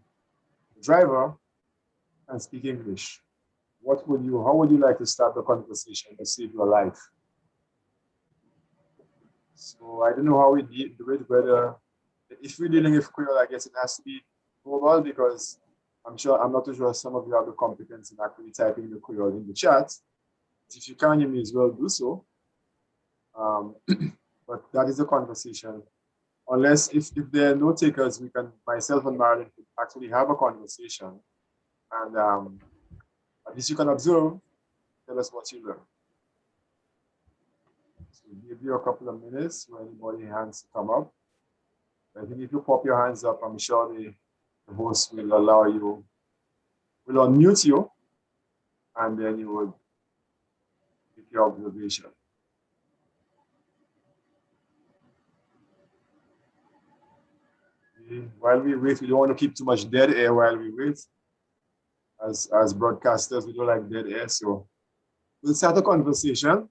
driver can speak English. How would you like to start the conversation to save your life? So I don't know how we do it, whether if we're dealing with Kwéyòl, I guess it has to be global, because I'm not too sure some of you have the competence in actually typing the Kwéyòl in the chat. If you can, you may as well do so. But that is a conversation. Unless if there are no takers, myself and Marilyn could actually have a conversation. And at least you can observe, tell us what you learned. So we'll give you a couple of minutes for anybody hands to come up. I think if you pop your hands up, I'm sure the host will allow you, will unmute you, and then you will give your observation. While we wait, we don't want to keep too much dead air while we wait. as broadcasters, we don't like dead air. So we'll start a conversation,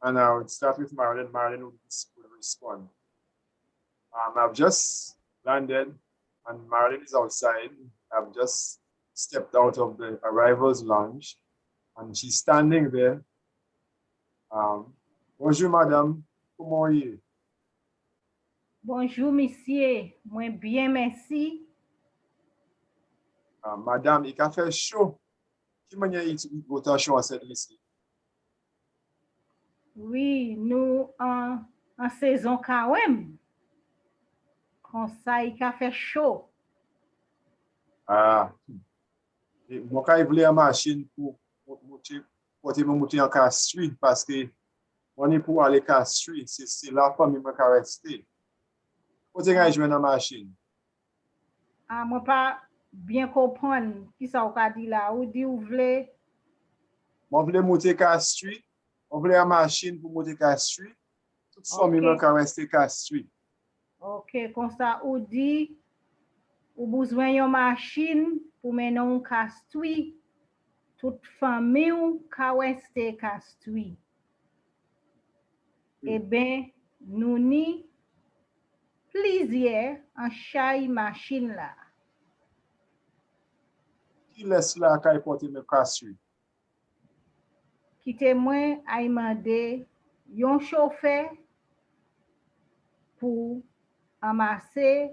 and I would start with Marilyn. Marilyn will respond. I've just landed, and Marilyn is outside. I've just stepped out of the arrivals lounge, and she's standing there. Bonjour, madame. Comment est-vous? Bonjour, monsieur. Moi bien, merci. Madame, il a fait chaud. Qui m'a dit votre chaud à cette ici? Oui, nous en saison quand même. Comme ça, il a fait chaud. Ah. Moi, quand il voulait une machine pour monter en car street, parce que on est pour aller car street, c'est la famille qui a resté. Quand il a joué une machine? Ah, moi pas bien comprendre qui ça a dit là. Ou dit ou voulez? Moi, voulais monter car street. On voulait une machine pour monter car street. Toute famille qui a resté car street. Ok, comme ça, ou dit, ou besoin d'une machine pour mener un castouille. Toute famille qui a resté castouille. Eh bien, nous ni plaisir en chaque machine là. Qui laisse là quand il porte mes car street? Qui témoin a demandé un chauffeur pour amasser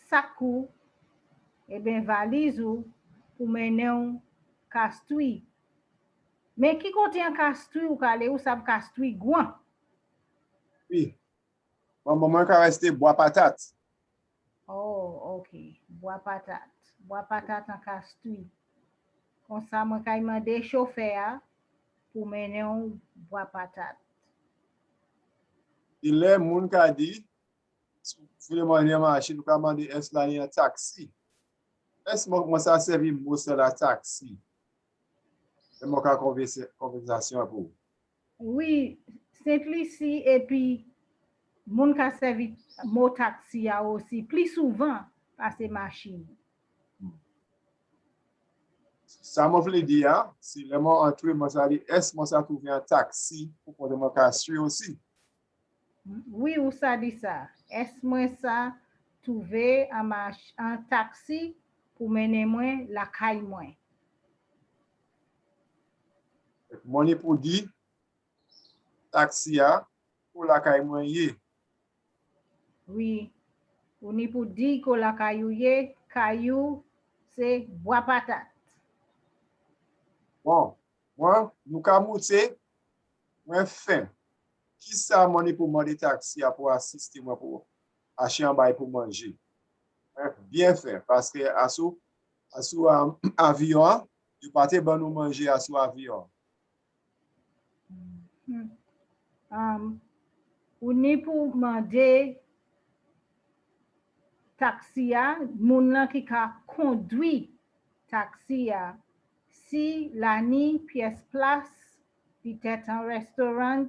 sakou et bien valise pour mener un castouille. Mais qui contient castouille ou calé ou ça castouille gouan? Oui. Mon maman qui a resté bois patate. Oh, ok. Bois patate. Bois patate en castouille. Comme ça, moi, quand il m'a demandé chauffeur pour mener un bois patate. Il est moun qui a dit, si vous voulez manger une machine, vous pouvez demander est-ce là il y a un taxi? Est-ce que moi ça servi moi c'est la taxi? Et moi quand conversation pour vous. Oui, simplement ici et puis moun ka servi mot taxi a aussi plus souvent par ces machines. Ça m'a voulu dire, si le mot entré, moi ça dit, est-ce que moi ça trouve un taxi pour prendre mon casser aussi? Oui, ou ça dit ça. Est-ce moi ça trouver un taxi pour mener moi la caille moi? Mon époux dit, taxi a pour la caille moi yé. Oui, on est pour dire que la caillou c'est bois patate. Bon, moi, nous ka monter, moi faim. Qui ça mon époux demander taxi a pour assister moi pour acheter un bail pour manger? Bien fait, parce que à sous avion, tu partais bon nous manger à sous avion. On est pour demander taxi a, moun nan ki ka conduit taxi a, si la ni pièce place, peut-être un restaurant,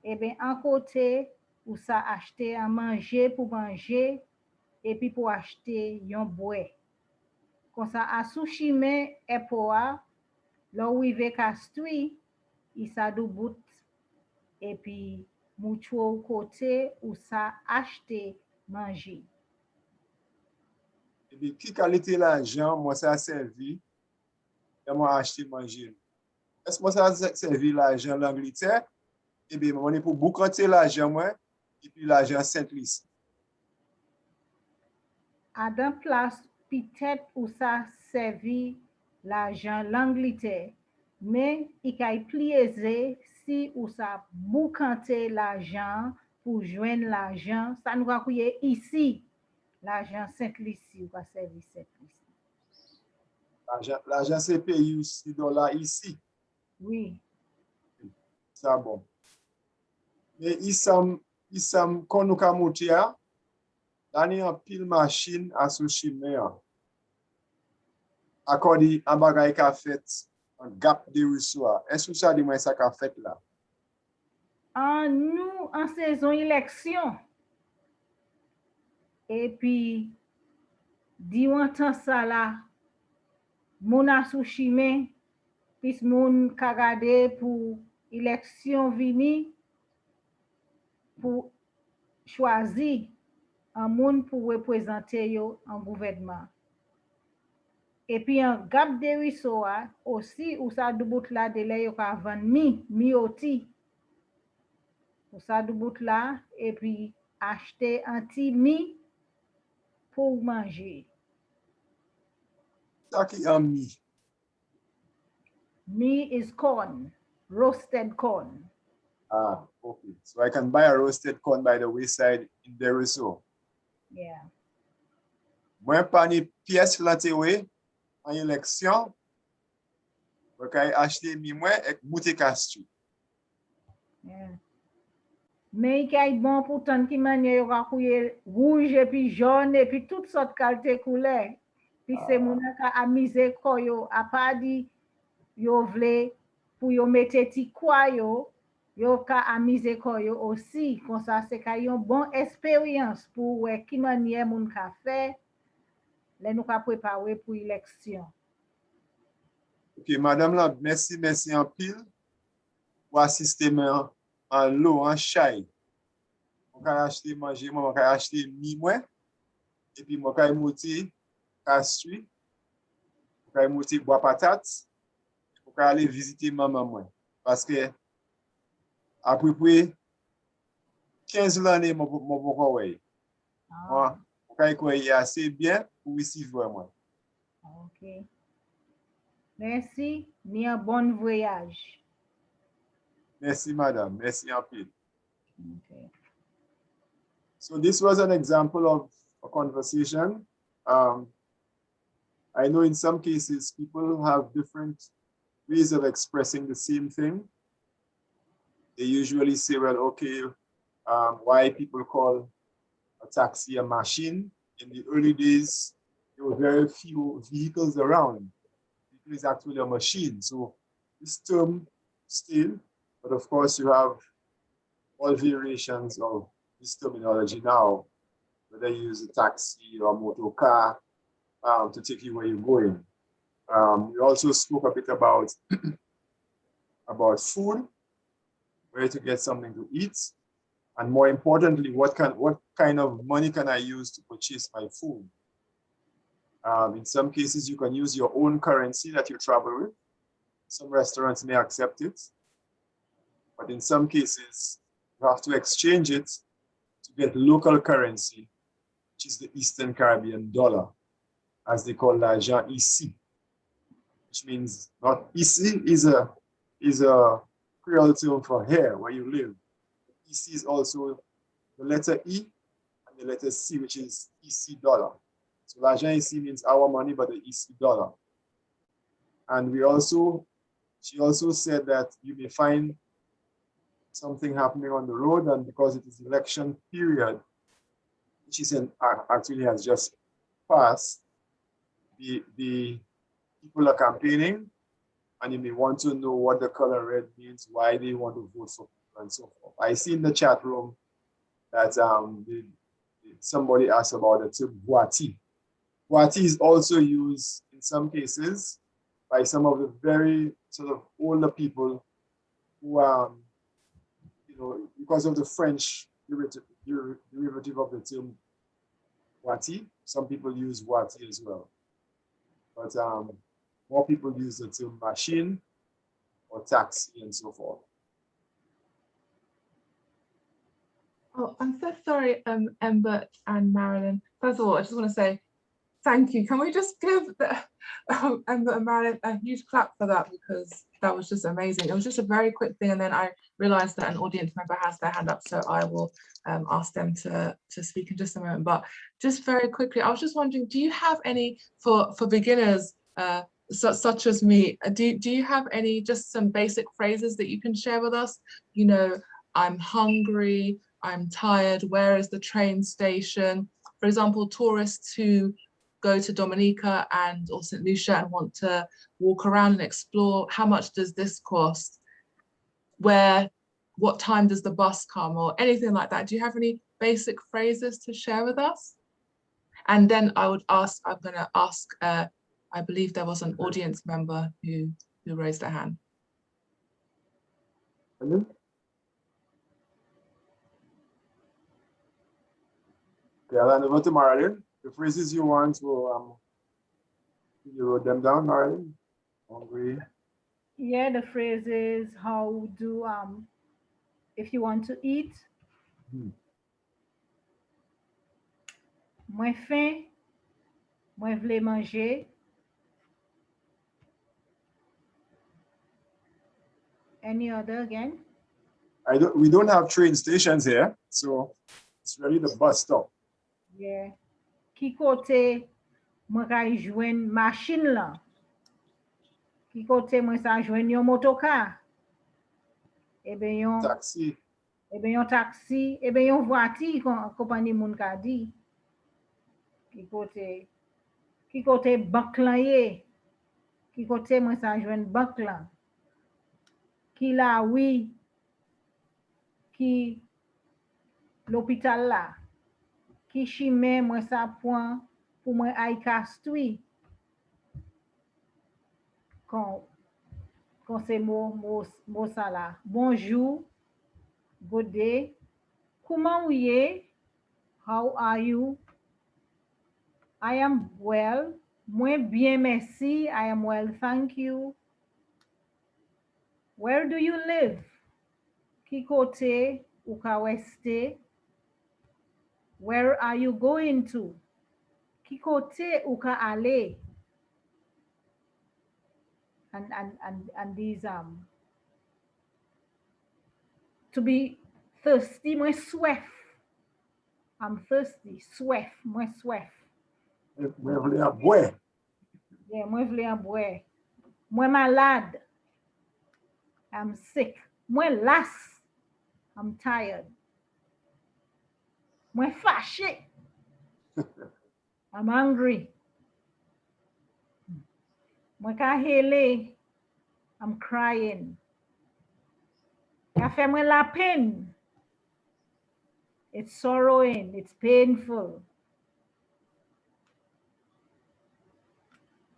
et bien en côté, ou ça acheter à manger pour manger, et puis pour acheter yon bois. Comme ça, à Sushime et poa, là où il veut castui, il sa du bout, et puis moucho côté, ou ça acheter manger. Et puis, qui qualité l'argent, moi ça a servi, et moi acheter manger. Est-ce que moi ça a servi l'argent l'Angleterre? Et bien, on est pour boucanter l'argent, moi, et puis l'argent Saint-Louis. À d'un place, peut-être où ça servi l'argent l'Angleterre, mais il a plié si où ça boucanter l'argent pour joindre l'argent, ça nous va couiller ici. L'argent Saint-Lucie va servir Saint-Lucie. L'argent c'est payé aussi $, ici. Oui. Ça bon. Mais ici, quand nous avons monté, là, il y a une pile machine à Sushime. Accordé à bagay qu'a fait un gap de ressources. Est-ce que ça dit moi ça qu'a fait là? Nous, en saison élection, et puis, dis-moi tant ça là, moun a sou chime, pis moun ka gade pou eleksyon vini, pou chwazi un moun pou représenter yo en gouvernement. Et puis un gap de riso a, aussi ou sa doubout la de le yo ka van mi oti. Ou sa doubout la, et puis acheter un ti mi pour manger. Taki an mi. Mi is corn, roasted corn. Ah, okay. So I can buy a roasted corn by the wayside in Deriso. Yeah. Mwen pa ni piyes flate we, an eleksyon, wè kay achete mi mwen ek mouti kastri. Yeah. Mais il y bon pour tant qui manie yo ka kouye rouge et puis jaune et puis toutes sortes qualité couleur. Puis c'est moun ka amise ko yo a pas di yo vle pour yo mette ti kwa yo ka amise ko yo aussi comme ça c'est ka yon bon expérience pour ouais qui manie moun ka fait les nous ka préparer pour élection. Ok, madame la, merci en pile pour assister men en l'eau, en chay. Mwen ka achete manje, mwen ka achete mi mwen, et puis mwen ka mouti kastri, mwen ka mouti bois patat, mwen ka ale visiter maman mwen. Parce que à peu près 15 l'année mwen pou wè. Mwen ka y assez bien pour receiver moi. OK. Merci, ni un bon voyage. Merci, madame. Merci en pile. Okay. So this was an example of a conversation. I know in some cases people have different ways of expressing the same thing. They usually say, well, okay, why people call a taxi a machine. In the early days, there were very few vehicles around. It is actually a machine. So this term still, but of course you have all variations of this terminology now, whether you use a taxi or a motor car to take you where you're going. We also spoke a bit about, about food, where to get something to eat, and more importantly, what kind of money can I use to purchase my food? In some cases, you can use your own currency that you travel with. Some restaurants may accept it, but in some cases, you have to exchange it to get local currency, which is the Eastern Caribbean dollar, as they call l'argent ici, which means not ici is a Creole term for here, where you live. Ici is also the letter E and the letter C, which is EC dollar. So l'argent ici means our money, but the EC dollar. And she also said that you may find something happening on the road, and because it is election period, which she said actually has just passed, the people are campaigning, and you may want to know what the color red means, why they want to vote for people, and so forth. I see in the chat room that somebody asked about the term boiti. Boiti is also used in some cases by some of the very sort of older people who because of the French derivative of the term boiti, some people use boiti as well. But more people use the term machine or taxi and so forth. Oh, I'm so sorry, Ember and Marilyn. First of all, I just want to say thank you. Can we just give Ember and Marilyn a huge clap for that, because that was just amazing. It was just a very quick thing, and then I realized that an audience member has their hand up, so I will ask them to speak in just a moment. But just very quickly, I was just wondering, do you have any, for beginners such as me, do you have any, just some basic phrases that you can share with us? You know, I'm hungry, I'm tired, where is the train station? For example, tourists who go to Dominica or St. Lucia and want to walk around and explore, how much does this cost? What time does the bus come, or anything like that? Do you have any basic phrases to share with us? And then I'm gonna ask I believe there was an audience member who raised their hand. Hello? Okay, I'll hand over to Marilyn. The phrases you want, will you wrote them down, Marilyn? Hungry. Yeah, the phrase is how do if you want to eat. Moi faim, moi vle manger. Any other again? We don't have train stations here, so it's really the bus stop. Yeah. Ki kote moi ka jwen machine la? Ki kote moi sa jwen yon motocar? Taxi. Yon taxi, yon voiture compagnie moun ka di. Ki kote bank lan ye? Ki kote moi sa jwen bank lan? Ki la oui? Ki l'hôpital la? Ki chimè moi sa point pour moi ay kastwi? Quand c'est mot ça là. Bonjour, good day. Comment vous êtes? How are you? I am well. Moi bien, merci. I am well, thank you. Where do you live? Ki kote ou ka weste? Where are you going to? Ki kote ou ka ale? And these to be thirsty, moi soif. I'm thirsty, soif, moi soif. Moi vle a boire. Yeah, moi vle a boire. Moi malade. I'm sick. Moi las. I'm tired. Moi fâché. I'm angry. Moi ka hele. I'm crying. Ka fè moi la peine. It's sorrowing. It's painful.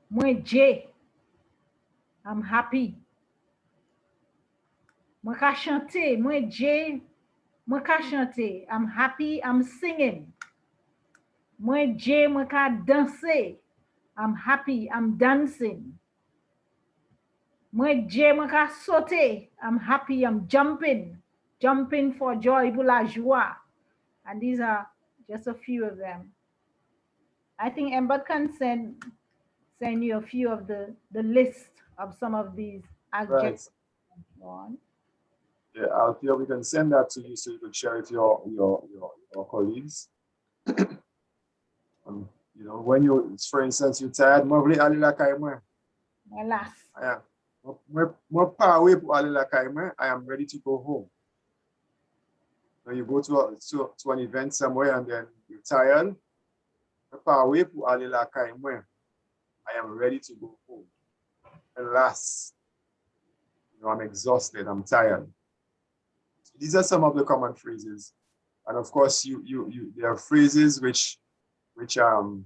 Moi J. I'm happy. Moi ka chante. Moi J. Moi ka chante. I'm happy. I'm singing. Moi J. Moi ka danse. I'm happy. I'm dancing. Moi J. Moi ka saute. I'm happy. I'm jumping. Jumping for joy. Pour la joie. And these are just a few of them. I think Amber can send you a few of the list of some of these adjectives. Right. Yeah, Althea, we can send that to you so you can share it with your colleagues. You know, when you, for instance, you're tired, moi vle ale la kay mwen. Alas. Moi pa we pou ale la kay mwen. I am ready to go home. When you go to an event somewhere and then you're tired, moi pa we pou ale la kay mwen. I am ready to go home. Alas, you know, I'm exhausted, I'm tired. So these are some of the common phrases. And of course, there are phrases which you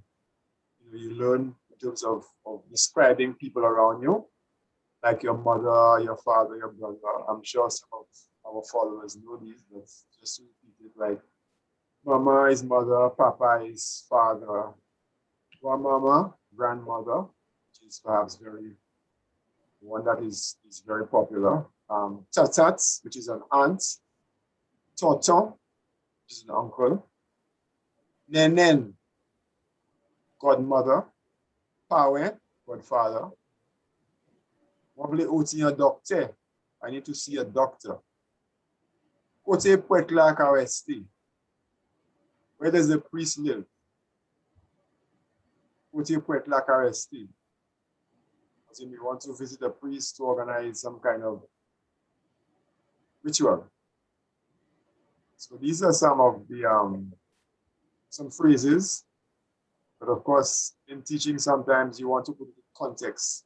learn in terms of describing people around you, like your mother, your father, your brother. I'm sure some of our followers know these, but just to repeat it, like mama is mother, papa is father, grandmama, grandmother, which is perhaps one that is very popular. Tatat, which is an aunt. Tonton, which is an uncle. Nenen, godmother. Pawe, godfather. Wable oti a doctor. I need to see a doctor. Kote pwet la ka weste. Where does the priest live? Kote pwet la ka weste. As in, we want to visit a priest to organize some kind of ritual. So these are some of the some phrases, but of course, in teaching, sometimes you want to put it in context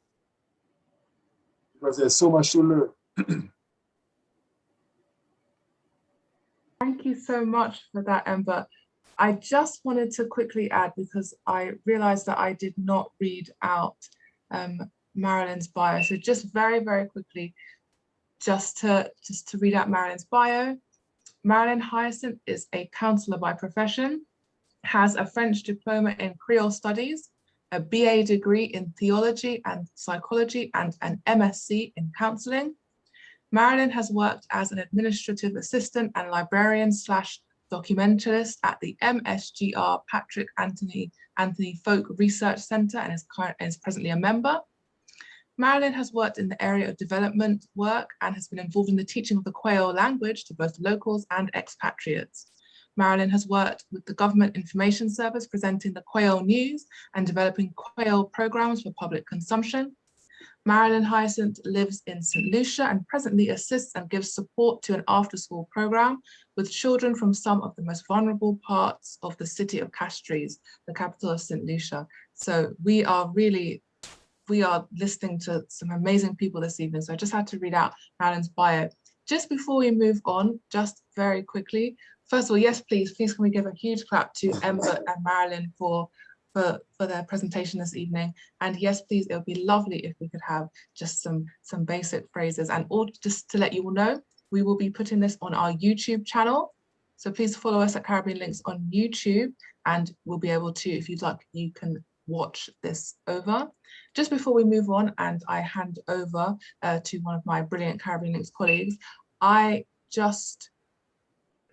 because there's so much to learn. Thank you so much for that, Amber. I just wanted to quickly add, because I realized that I did not read out Marilyn's bio. So just very, very quickly, just to read out Marilyn's bio. Marilyn Hyacinth is a counselor by profession, has a French diploma in Creole studies, a BA degree in theology and psychology, and an MSc in counseling. Marilyn has worked as an administrative assistant and librarian / documentalist at the MSGR Patrick Anthony Folk Research Center and is presently a member. Marilyn has worked in the area of development work and has been involved in the teaching of the Kwéyòl language to both locals and expatriates. Marilyn has worked with the Government Information Service presenting the Kwéyòl news and developing Kwéyòl programs for public consumption. Marilyn Hyacinth lives in St. Lucia and presently assists and gives support to an after-school program with children from some of the most vulnerable parts of the city of Castries, the capital of St. Lucia. So we are listening to some amazing people this evening. So I just had to read out Marilyn's bio. Just before we move on, just very quickly, first of all, yes, please can we give a huge clap to Ember and Marilyn for their presentation this evening. And yes, please, it would be lovely if we could have just some basic phrases. And all, just to let you all know, we will be putting this on our YouTube channel. So please follow us at Caribbean Links on YouTube, and we'll be able to, if you'd like, you can watch this over. Just before we move on and I hand over to one of my brilliant Caribbean Links colleagues, there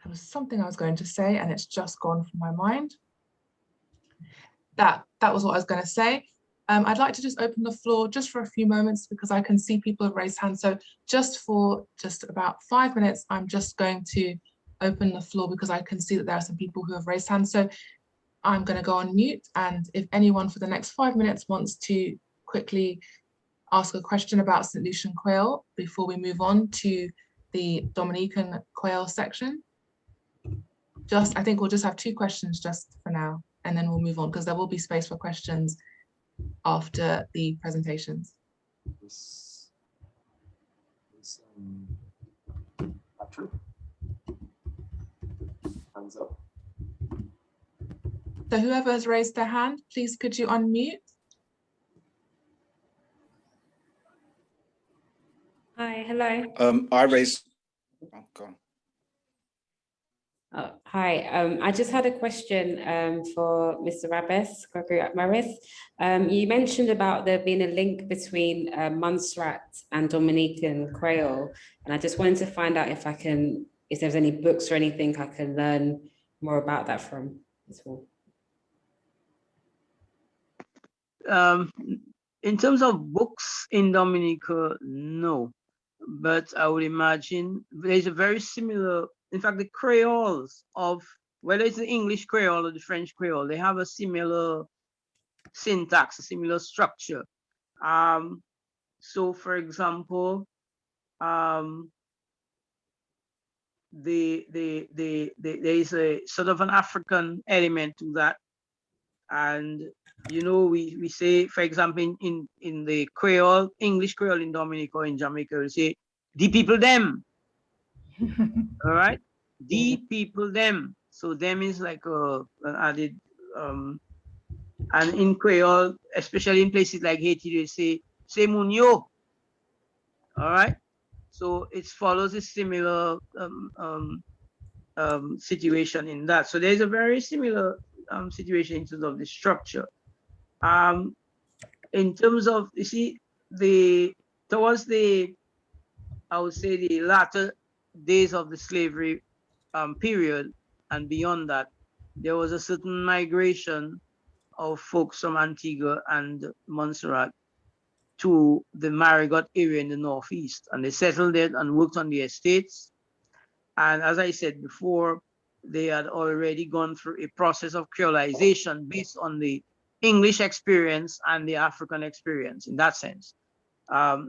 was something I was going to say and it's just gone from my mind. That was what I was going to say. I'd like to just open the floor just for a few moments because I can see people have raised hands. So just about 5 minutes, I'm just going to open the floor because I can see that there are some people who have raised hands. So I'm going to go on mute, and if anyone for the next 5 minutes wants to quickly ask a question about St. Lucian Kwéyòl before we move on to the Dominican Kwéyòl section. I think we'll just have 2 questions just for now, and then we'll move on because there will be space for questions after the presentations. Patrick, hands up. So whoever has raised their hand, please could you unmute? Hi, hello. I raised. Oh, go on. Hi, I just had a question for Mr. Maris. You mentioned about there being a link between Montserrat and Dominican Creole, and I just wanted to find out if there's any books or anything I can learn more about that from as well. In terms of books in Dominica, no, but I would imagine there's a very similar. In fact, the Creoles of, whether it's the English Creole or the French Creole, they have a similar syntax, a similar structure. So, for example, there is a sort of an African element to that, and you know, we say, for example, in the Creole, English Creole in Dominica or in Jamaica, we say the people them. All right, the people them. So them is like an added, and in Creole, especially in places like Haiti, they say "c'est moun yo." All right, so it follows a similar situation in that. So there's a very similar situation in terms of the structure. In terms of, you see, towards the, I would say, the latter days of the slavery period and beyond that, there was a certain migration of folks from Antigua and Montserrat to the Marigot area in the northeast, and they settled there and worked on the estates. And as I said before, they had already gone through a process of creolization based on the English experience and the African experience in that sense.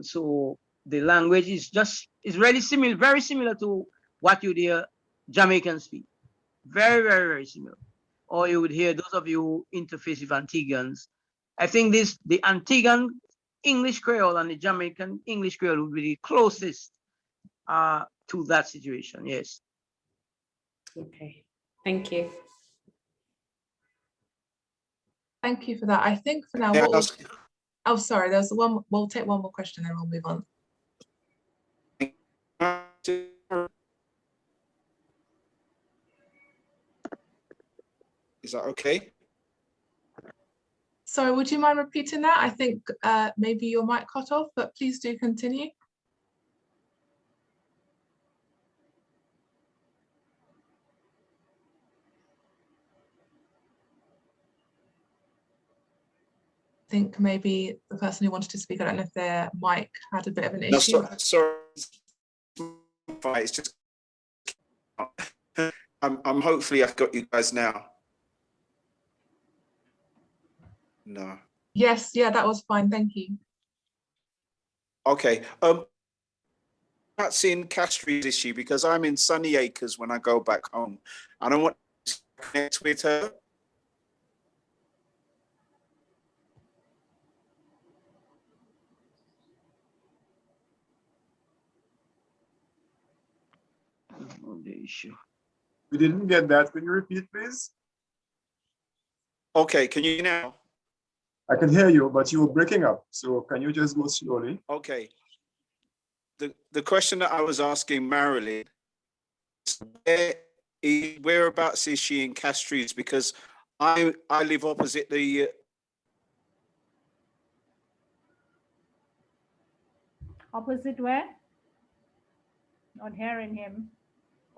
So the language is really similar, very similar to what you'd hear Jamaicans speak. Very, very, very similar. Or you would hear those of you who interface with Antiguans. I think the Antiguan English Creole and the Jamaican English Creole would be the closest to that situation, yes. Okay, thank you. Thank you for that. I think for now, May I what we'll, ask- oh, sorry, there's one, we'll take one more question and we'll move on. Is that okay? Sorry, would you mind repeating that? I think maybe your mic cut off, but please do continue. I think maybe the person who wanted to speak, I don't know if their mic had a bit of an No, issue. sorry. It's just I'm hopefully I've got you guys now. No. Yes, yeah, that was fine. Thank you. Okay. That's in Castri's issue because I'm in Sunny Acres when I go back home. I don't want to connect with her. The issue. We didn't get that. Can you repeat, please? Okay, can you now? I can hear you, but you were breaking up. So can you just go slowly? Okay. The question that I was asking Marilyn is whereabouts is she in Castries? Because I live opposite the Opposite where? Not hearing him.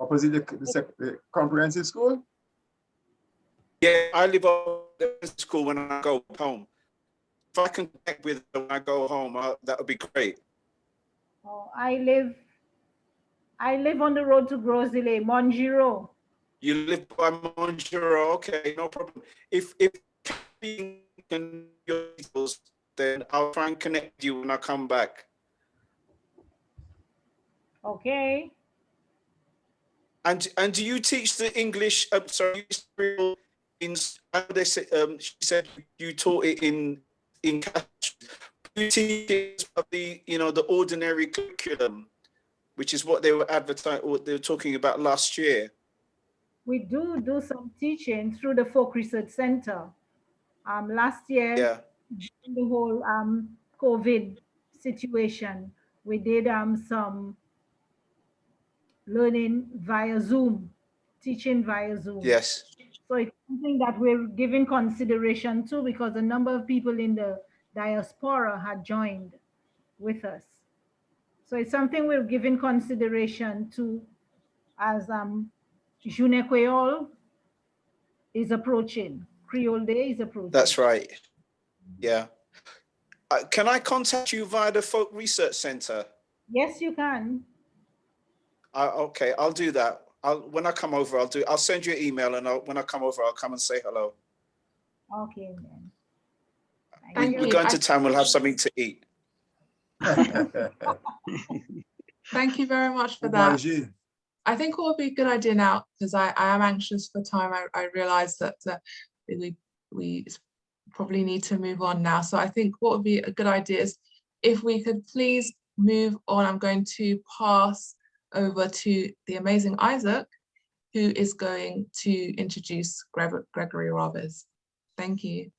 Opposite the comprehensive school? yeah, I live opposite the school when I go home. If I can connect with her when I go home, that would be great. Oh, I live on the road to Grosile, Monjiro. You live by Monjero, okay, no problem. If you can your details, then I'll try and connect you when I come back. Okay. And do you teach the English? Sorry, in they say, she said you taught it in you teach it of the the ordinary curriculum, which is what they were advertising, what they were talking about last year. We do some teaching through the Folk Research Center. Last year, Yeah. during the whole COVID situation, we did some learning via Zoom, teaching via Zoom. Yes. So it's something that we're giving consideration to because a number of people in the diaspora had joined with us. So it's something we're giving consideration to as Journée Kwéyòl is approaching. Creole Day is approaching. That's right. Yeah. Can I contact you via the Folk Research Center? Yes, you can. Okay, I'll do that. When I come over, I'll send you an email, and when I come over, I'll come and say hello. Okay, then. We're going to town. We'll have something to eat. Thank you very much for that. I think what would be a good idea now, because I am anxious for time. I realize that we probably need to move on now. So I think what would be a good idea is if we could please move on. I'm going to pass over to the amazing Isaac, who is going to introduce Gregory Robbers. Thank you.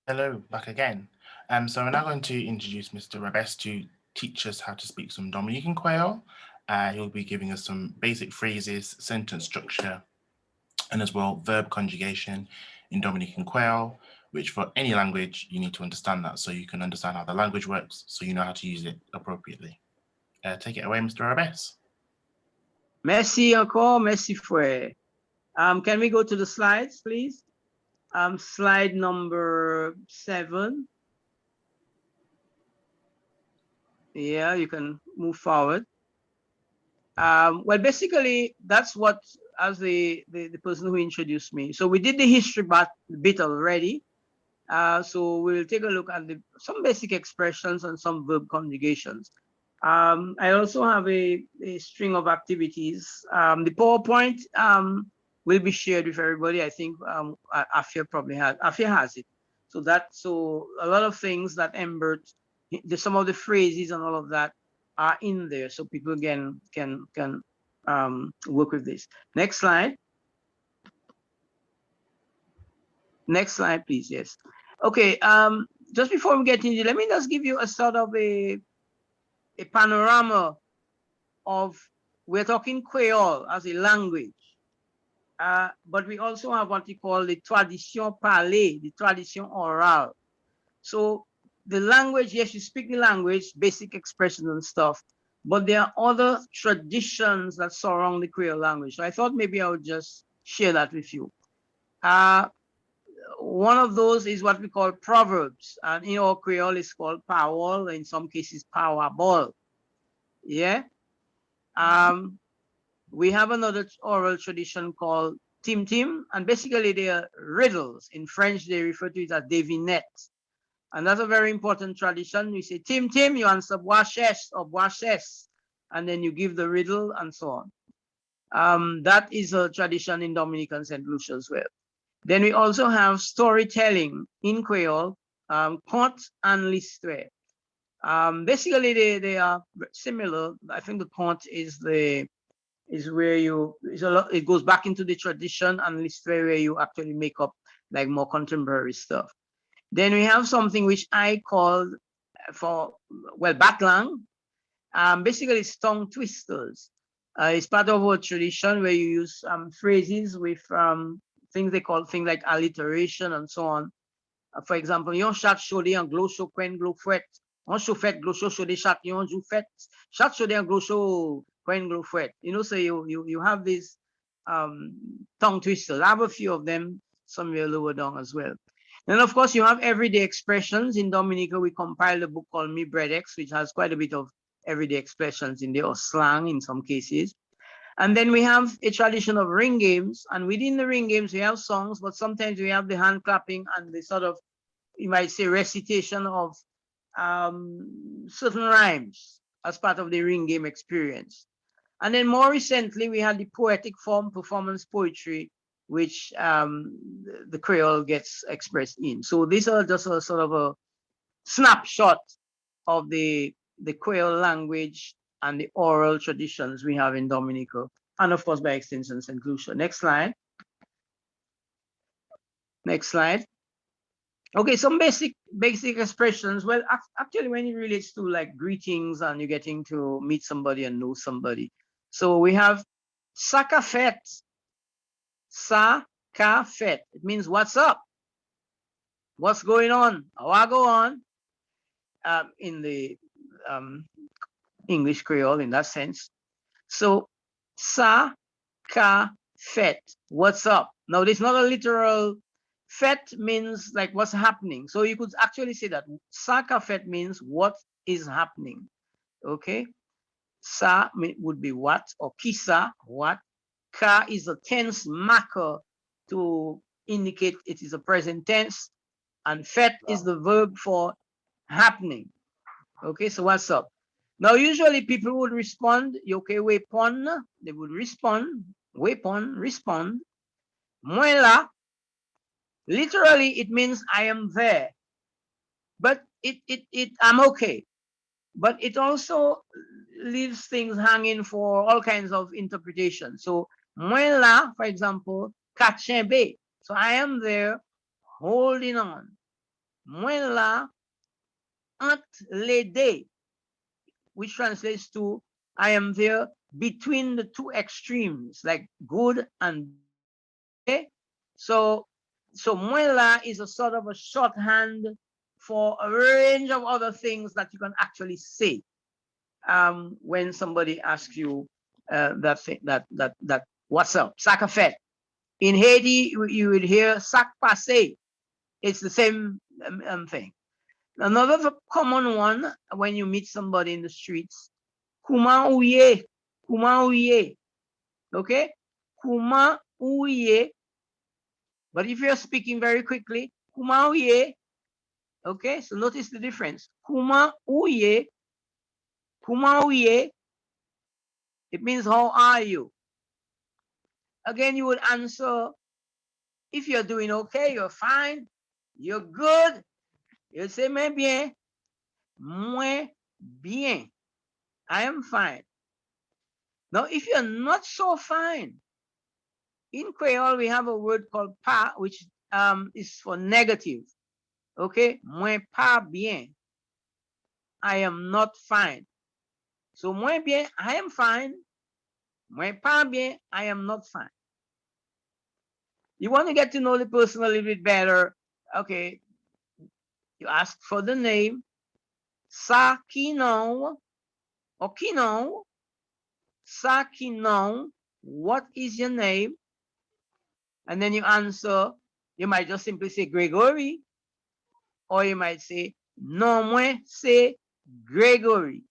Hello, back again. So we're now going to introduce Mr. Rabes to teach us how to speak some Dominican Kwéyòl. He'll be giving us some basic phrases, sentence structure, and as well verb conjugation in Dominican Kwéyòl, which for any language, you need to understand that so you can understand how the language works, so you know how to use it appropriately. Take it away, Mr. Rabes. Merci encore, merci frère. Can we go to the slides, please? Slide number 7. Yeah, you can move forward. Well, basically, that's what, as the person who introduced me. So we did the history bit already. So we'll take a look at some basic expressions and some verb conjugations. I also have a string of activities. The PowerPoint will be shared with everybody. I think Afia probably has it. So a lot of things that Embert, some of the phrases and all of that are in there, so people again can work with this. Next slide. Next slide, please. Yes. Okay. Just before we get into, let me just give you a sort of a panorama of, we're talking Kwéyòl as a language, but we also have what we call the tradition parlée, the tradition orale. So the language, yes, you speak the language, basic expressions and stuff, but there are other traditions that surround the Creole language. So I thought maybe I would just share that with you. One of those is what we call proverbs, and in our Creole is called pawol, in some cases pawabol. Yeah. We have another oral tradition called tim tim, and basically they are riddles. In French, they refer to it as devinettes. And that's a very important tradition. We say tim tim, you answer boishes or boishes, and then you give the riddle and so on. That is a tradition in Dominican St. Lucia as well. Then we also have storytelling in Kwéyòl, conte and l'histoire. Basically, they are similar. I think the conte is where it goes back into the tradition, and l'histoire where you actually make up like more contemporary stuff. Then we have something which I call batlang. Basically, it's tongue twisters. It's part of our tradition where you use phrases with things they call things like alliteration and so on. For example, yon chat chaude en glo chaud quen glo fouet. On chauffet glo chaud chaude chat yon jou fet. Chat chaude en glo chaud quen glo fouet. You know, so you have these tongue twisters. I have a few of them somewhere lower down as well. Then of course you have everyday expressions. In Dominica, we compiled a book called Me Breadex, which has quite a bit of everyday expressions in there, or slang in some cases. And then we have a tradition of ring games, and within the ring games we have songs, but sometimes we have the hand clapping and the sort of, you might say, recitation of certain rhymes as part of the ring game experience. And then more recently we had the poetic form, performance poetry, which the Creole gets expressed in. So these are just a sort of a snapshot of the Creole language and the oral traditions we have in Dominica, and of course by extension St. Lucia. Next slide. Next slide. Okay, some basic expressions. Well, actually, when it relates to like greetings and you're getting to meet somebody and know somebody. So we have sakafet. Sakafet. It means what's up? What's going on? How I go on? In the English Creole in that sense. So sa ka fet, what's up? Now this is not a literal. Fet means like what's happening. So you could actually say that sa ka fet means what is happening. Okay. Sa would be what, or kisa, what. Ka is a tense marker to indicate it is a present tense, and fet is the verb for happening. Okay, so what's up? Now, usually people would respond, okay, wepon, they would respond, wepon, respond. Muela, literally it means I am there, but I'm okay. But it also leaves things hanging for all kinds of interpretation. So, muela, for example, kachebe, so I am there holding on. Muela, ant lede, which translates to I am there between the two extremes, like good and bad. So muela is a sort of a shorthand for a range of other things that you can actually say when somebody asks you that what's up, sakafet. In Haiti, you would hear sak passe. It's the same thing. Another common one when you meet somebody in the streets, Kuma ouye, kuma ouye. Okay? Kuma ouye. But if you're speaking very quickly, kuma ouye. Okay? So notice the difference. Kuma ouye. Kuma ouye. It means how are you? Again, you would answer if you're doing okay, you're fine, you're good. You'll say muy bien. Muy bien. I am fine. Now, if you're not so fine, in Creole, we have a word called pa, which is for negative. Okay, moins pas bien. I am not fine. So moins bien, I am fine. Moins pas bien, I am not fine. You want to get to know the person a little bit better. Okay, you ask for the name. Ça qui non, or qui non, ça qui non, what is your name? And then you answer. You might just simply say Gregory, or you might say non moi c'est Gregory.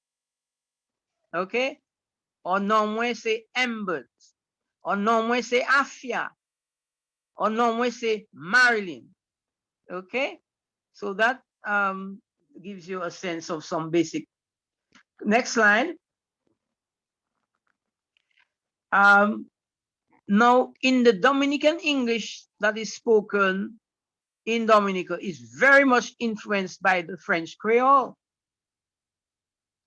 Okay, or non moi c'est Ambert, or non moi c'est Afia, or non moi c'est Marilyn. Okay, so that gives you a sense of some basic. Next slide. Now, in the Dominican English that is spoken in Dominica is very much influenced by the French Creole.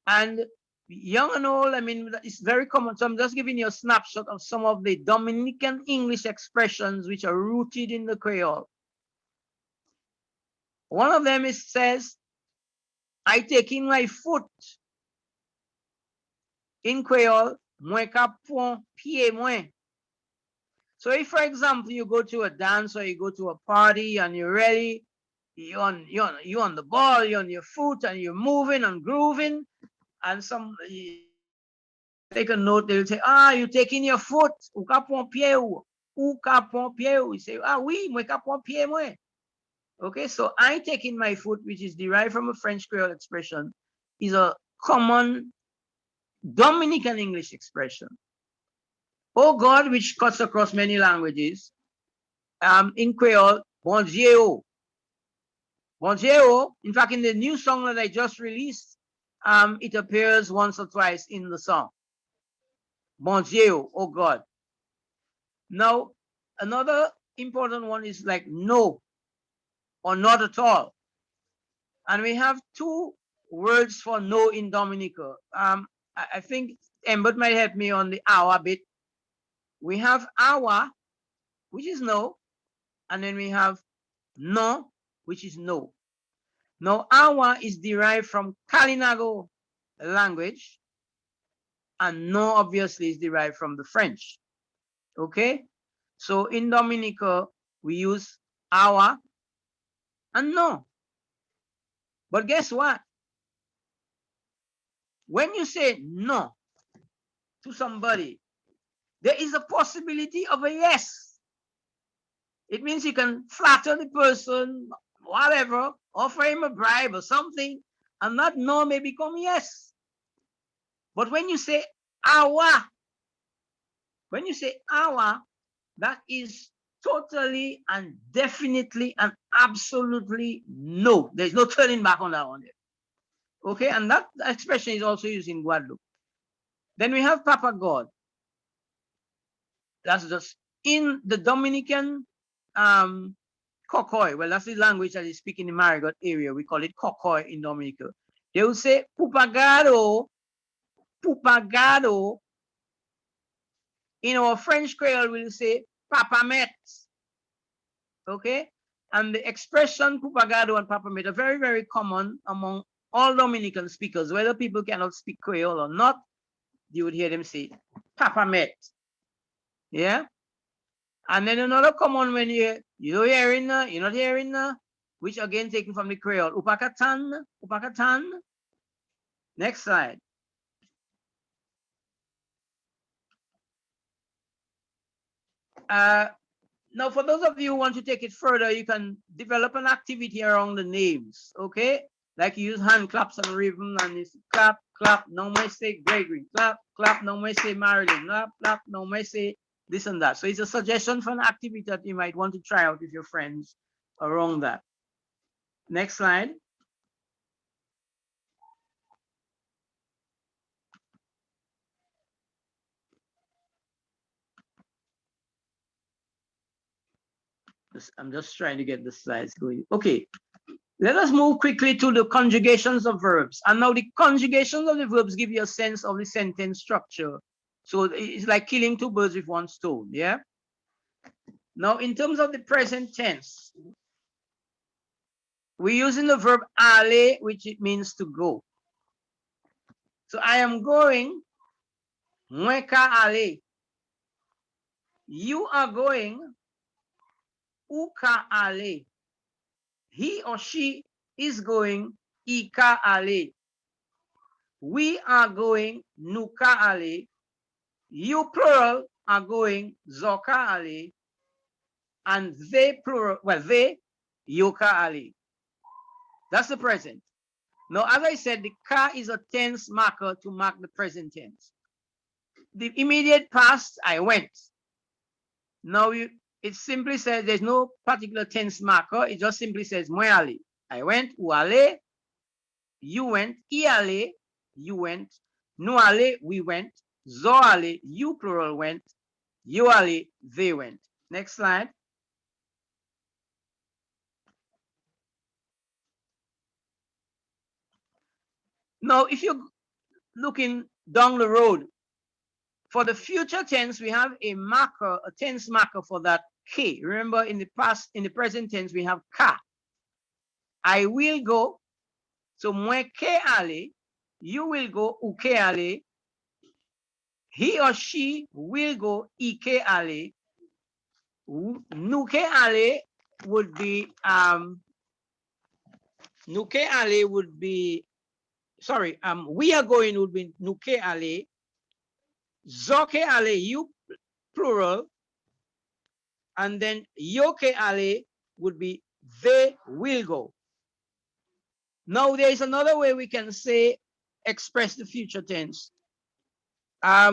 And young and old, I mean, it's very common. So I'm just giving you a snapshot of some of the Dominican English expressions which are rooted in the Creole. One of them says, I take in my foot. In Creole, mwen ka pon pied mwen. So if, for example, you go to a dance or you go to a party and you're ready, you're on the ball, you're on your foot and you're moving and grooving, and some take a note, they'll say, you're taking your foot. Ou ka pon pied ou. Ou ka pon pied ou. You say, oui, mwen ka pon pied mwen. Okay, so I taking my foot, which is derived from a French Creole expression, is a common Dominican English expression. Oh God, which cuts across many languages. In Creole, bon Dieu. Bon Dieu. In fact, in the new song that I just released, it appears once or twice in the song. Bon Dieu, oh God. Now, another important one is like no or not at all. And we have two words for no in Dominica. I think Embert might help me on the hour bit. We have awa, which is no, and then we have no, which is no. Now, awa is derived from Kalinago language, and no obviously is derived from the French. Okay, so in Dominica, we use awa and no. But guess what? When you say no to somebody, there is a possibility of a yes. It means you can flatter the person, whatever, offer him a bribe or something, and that no may become yes. But when you say awa, that is totally and definitely and absolutely no. There's no turning back on that one. Okay, and that expression is also used in Guadeloupe. Then we have Papa God. That's just in the Dominican Cocoy. Well, that's the language that is speaking in the Marigot area. We call it Cocoy in Dominica. They will say pupagado, pupagado. In our French Creole, we'll say papamet. Okay? And the expression pupagado and papamet are very, very common among all Dominican speakers. Whether people cannot speak Creole or not, you would hear them say papamet. Yeah? And then another common when you're hearing, you're not hearing, which again taken from the Creole. Upakatan, upakatan. Next slide. Now, for those of you who want to take it further, you can develop an activity around the names, okay? Like you use hand claps and rhythm, and it's clap, clap, no more say Gregory, clap, clap, no more say Marilyn, clap, clap, no more say this and that. So it's a suggestion for an activity that you might want to try out with your friends around that. Next slide. I'm just trying to get the slides going. Okay, let us move quickly to the conjugations of verbs. And now the conjugations of the verbs give you a sense of the sentence structure. So it's like killing two birds with one stone, yeah? Now, in terms of the present tense, we're using the verb aller, which it means to go. So I am going, mwen ka ale. You are going, ou ka ale. He or she is going, I ka ale. We are going, nou ka ale. You plural are going, zo ka ale. And they plural, well, they, yo ka ale. That's the present. Now, as I said, the ka is a tense marker to mark the present tense. The immediate past, I went. Now, it simply says there's no particular tense marker. It just simply says mwen ale. I went, ou ale, you went, I ale, you went, nou ale, we went, zo ale, you plural went, yo ale, they went. Next slide. Now, if you're looking down the road, for the future tense, we have a marker, a tense marker for that K. Remember, in the past, in the present tense, we have ka. I will go. So mwen ke ale, you will go, ou ke ale. He or she will go, I ke ale. Nou ke ale would be nou ke ale would be, sorry, we are going would be nou ke ale. Zo ke ale, you plural, and then yo ke ale would be they will go. Now there is another way we can say express the future tense,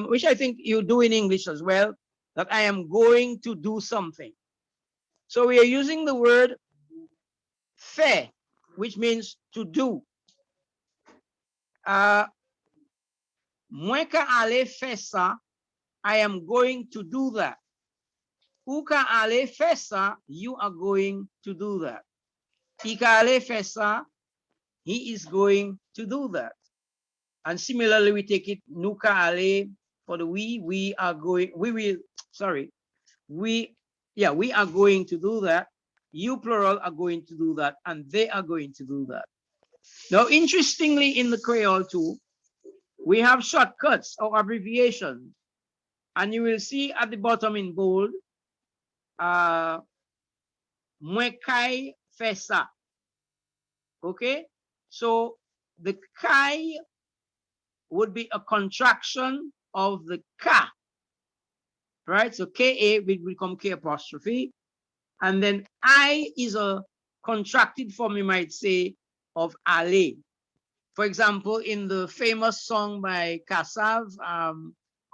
which I think you do in English as well, that I am going to do something. So we are using the word fe, which means to do. Mwen ka ale fe sa, I am going to do that. Ou ka ale fe sa, you are going to do that. I ka ale fe sa, he is going to do that. And similarly, we take it nou ka ale for the we are going, we will, sorry, we are going to do that. You plural are going to do that, and they are going to do that. Now, interestingly, in the Creole too, we have shortcuts or abbreviations, and you will see at the bottom in bold, mwen kay fe sa. Okay, so the kai would be a contraction of the ka, right? So ka will become k apostrophe, and then I is a contracted form, you might say, of ale. For example, in the famous song by Kassav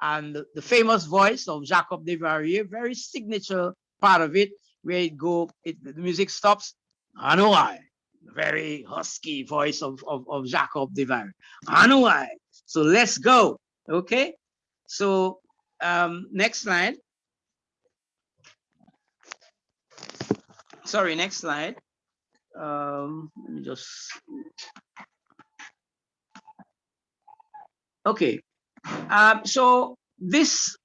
and the famous voice of Jacob Desvarieux, very signature part of it, where the music stops. I know I, very husky voice of Jacob Desvarieux. I know I. So let's go. Okay. So next slide. Sorry, next slide. Let me just. Okay. So this,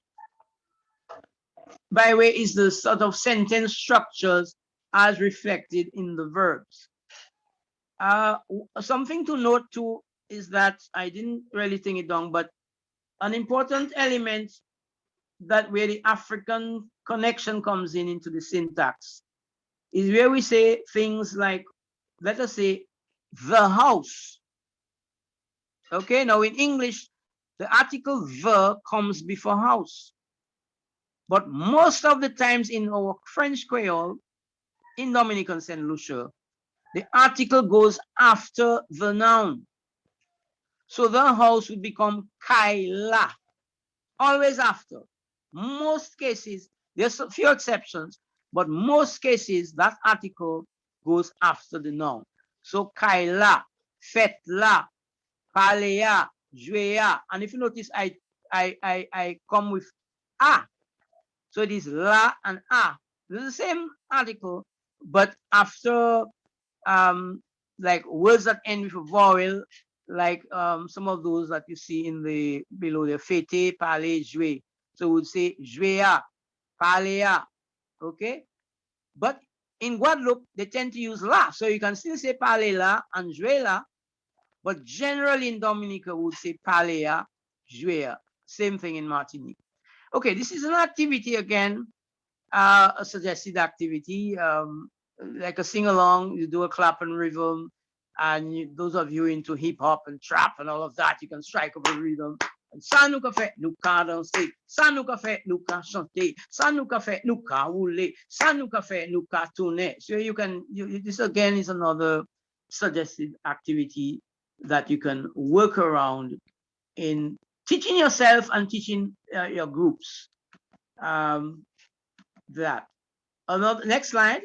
by the way, is the sort of sentence structures as reflected in the verbs. Something to note too is that I didn't really think it down, but an important element that where the African connection comes into the syntax is where we say things like, let us say, the house. Okay, now in English, the article the comes before house. But most of the times in our French Creole, in Dominican St. Lucia, the article goes after the noun. So the house would become kaila, always after. Most cases, there's a few exceptions, but most cases that article goes after the noun. So kaila, fetla, palea, juea. And if you notice, I come with a. So it is la and a. This is the same article, but after like words that end with a vowel, like some of those that you see in the below there, fete, pale, jouer. So we would say jouea, palea, okay? But in Guadeloupe, they tend to use la. So you can still say parler la and jouer la, but generally in Dominica, we would say parler, jouer. Same thing in Martinique. Okay, this is an activity again, a suggested activity, like a sing-along. You do a clap and rhythm, and those of you into hip-hop and trap and all of that, you can strike up a rhythm. Ça nous a fait, nous ka danser. Ça nous a fait, nous ka chanter. Ça nous a fait, nous ka rouler. Ça nous a fait, nous ka tourner. So you can, this again is another suggested activity that you can work around in teaching yourself and teaching your groups. That. Another, next slide.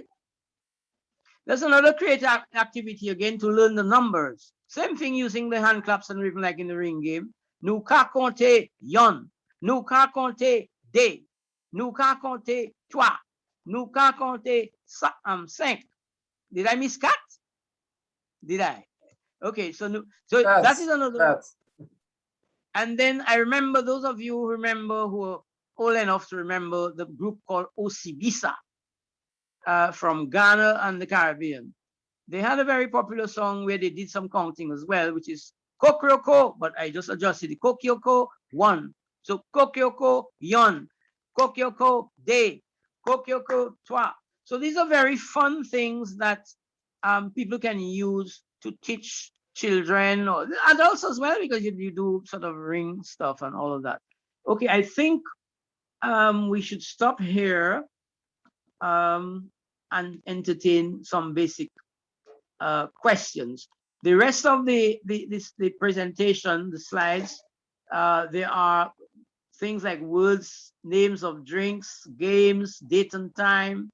There's another creative activity again to learn the numbers. Same thing using the hand claps and rhythm like in the ring game. Nous ka compter yon. Nous ka compter deux. Nous ka compter trois. Nous ka compter cinq. Did I miss cat? Did I? Okay, so that is another. And then I remember, those of you who remember, who are old enough to remember, the group called Osibisa from Ghana and the Caribbean. They had a very popular song where they did some counting as well, which is Kokyoko, but I just adjusted it. Kokyoko, one. So Kokyoko, yon. Kokyoko, day. Kokyoko, trois. So these are very fun things that people can use to teach children or adults as well, because you do sort of ring stuff and all of that. Okay, I think we should stop here and entertain some basic questions. The rest of the presentation, the slides, there are things like words, names of drinks, games, date and time,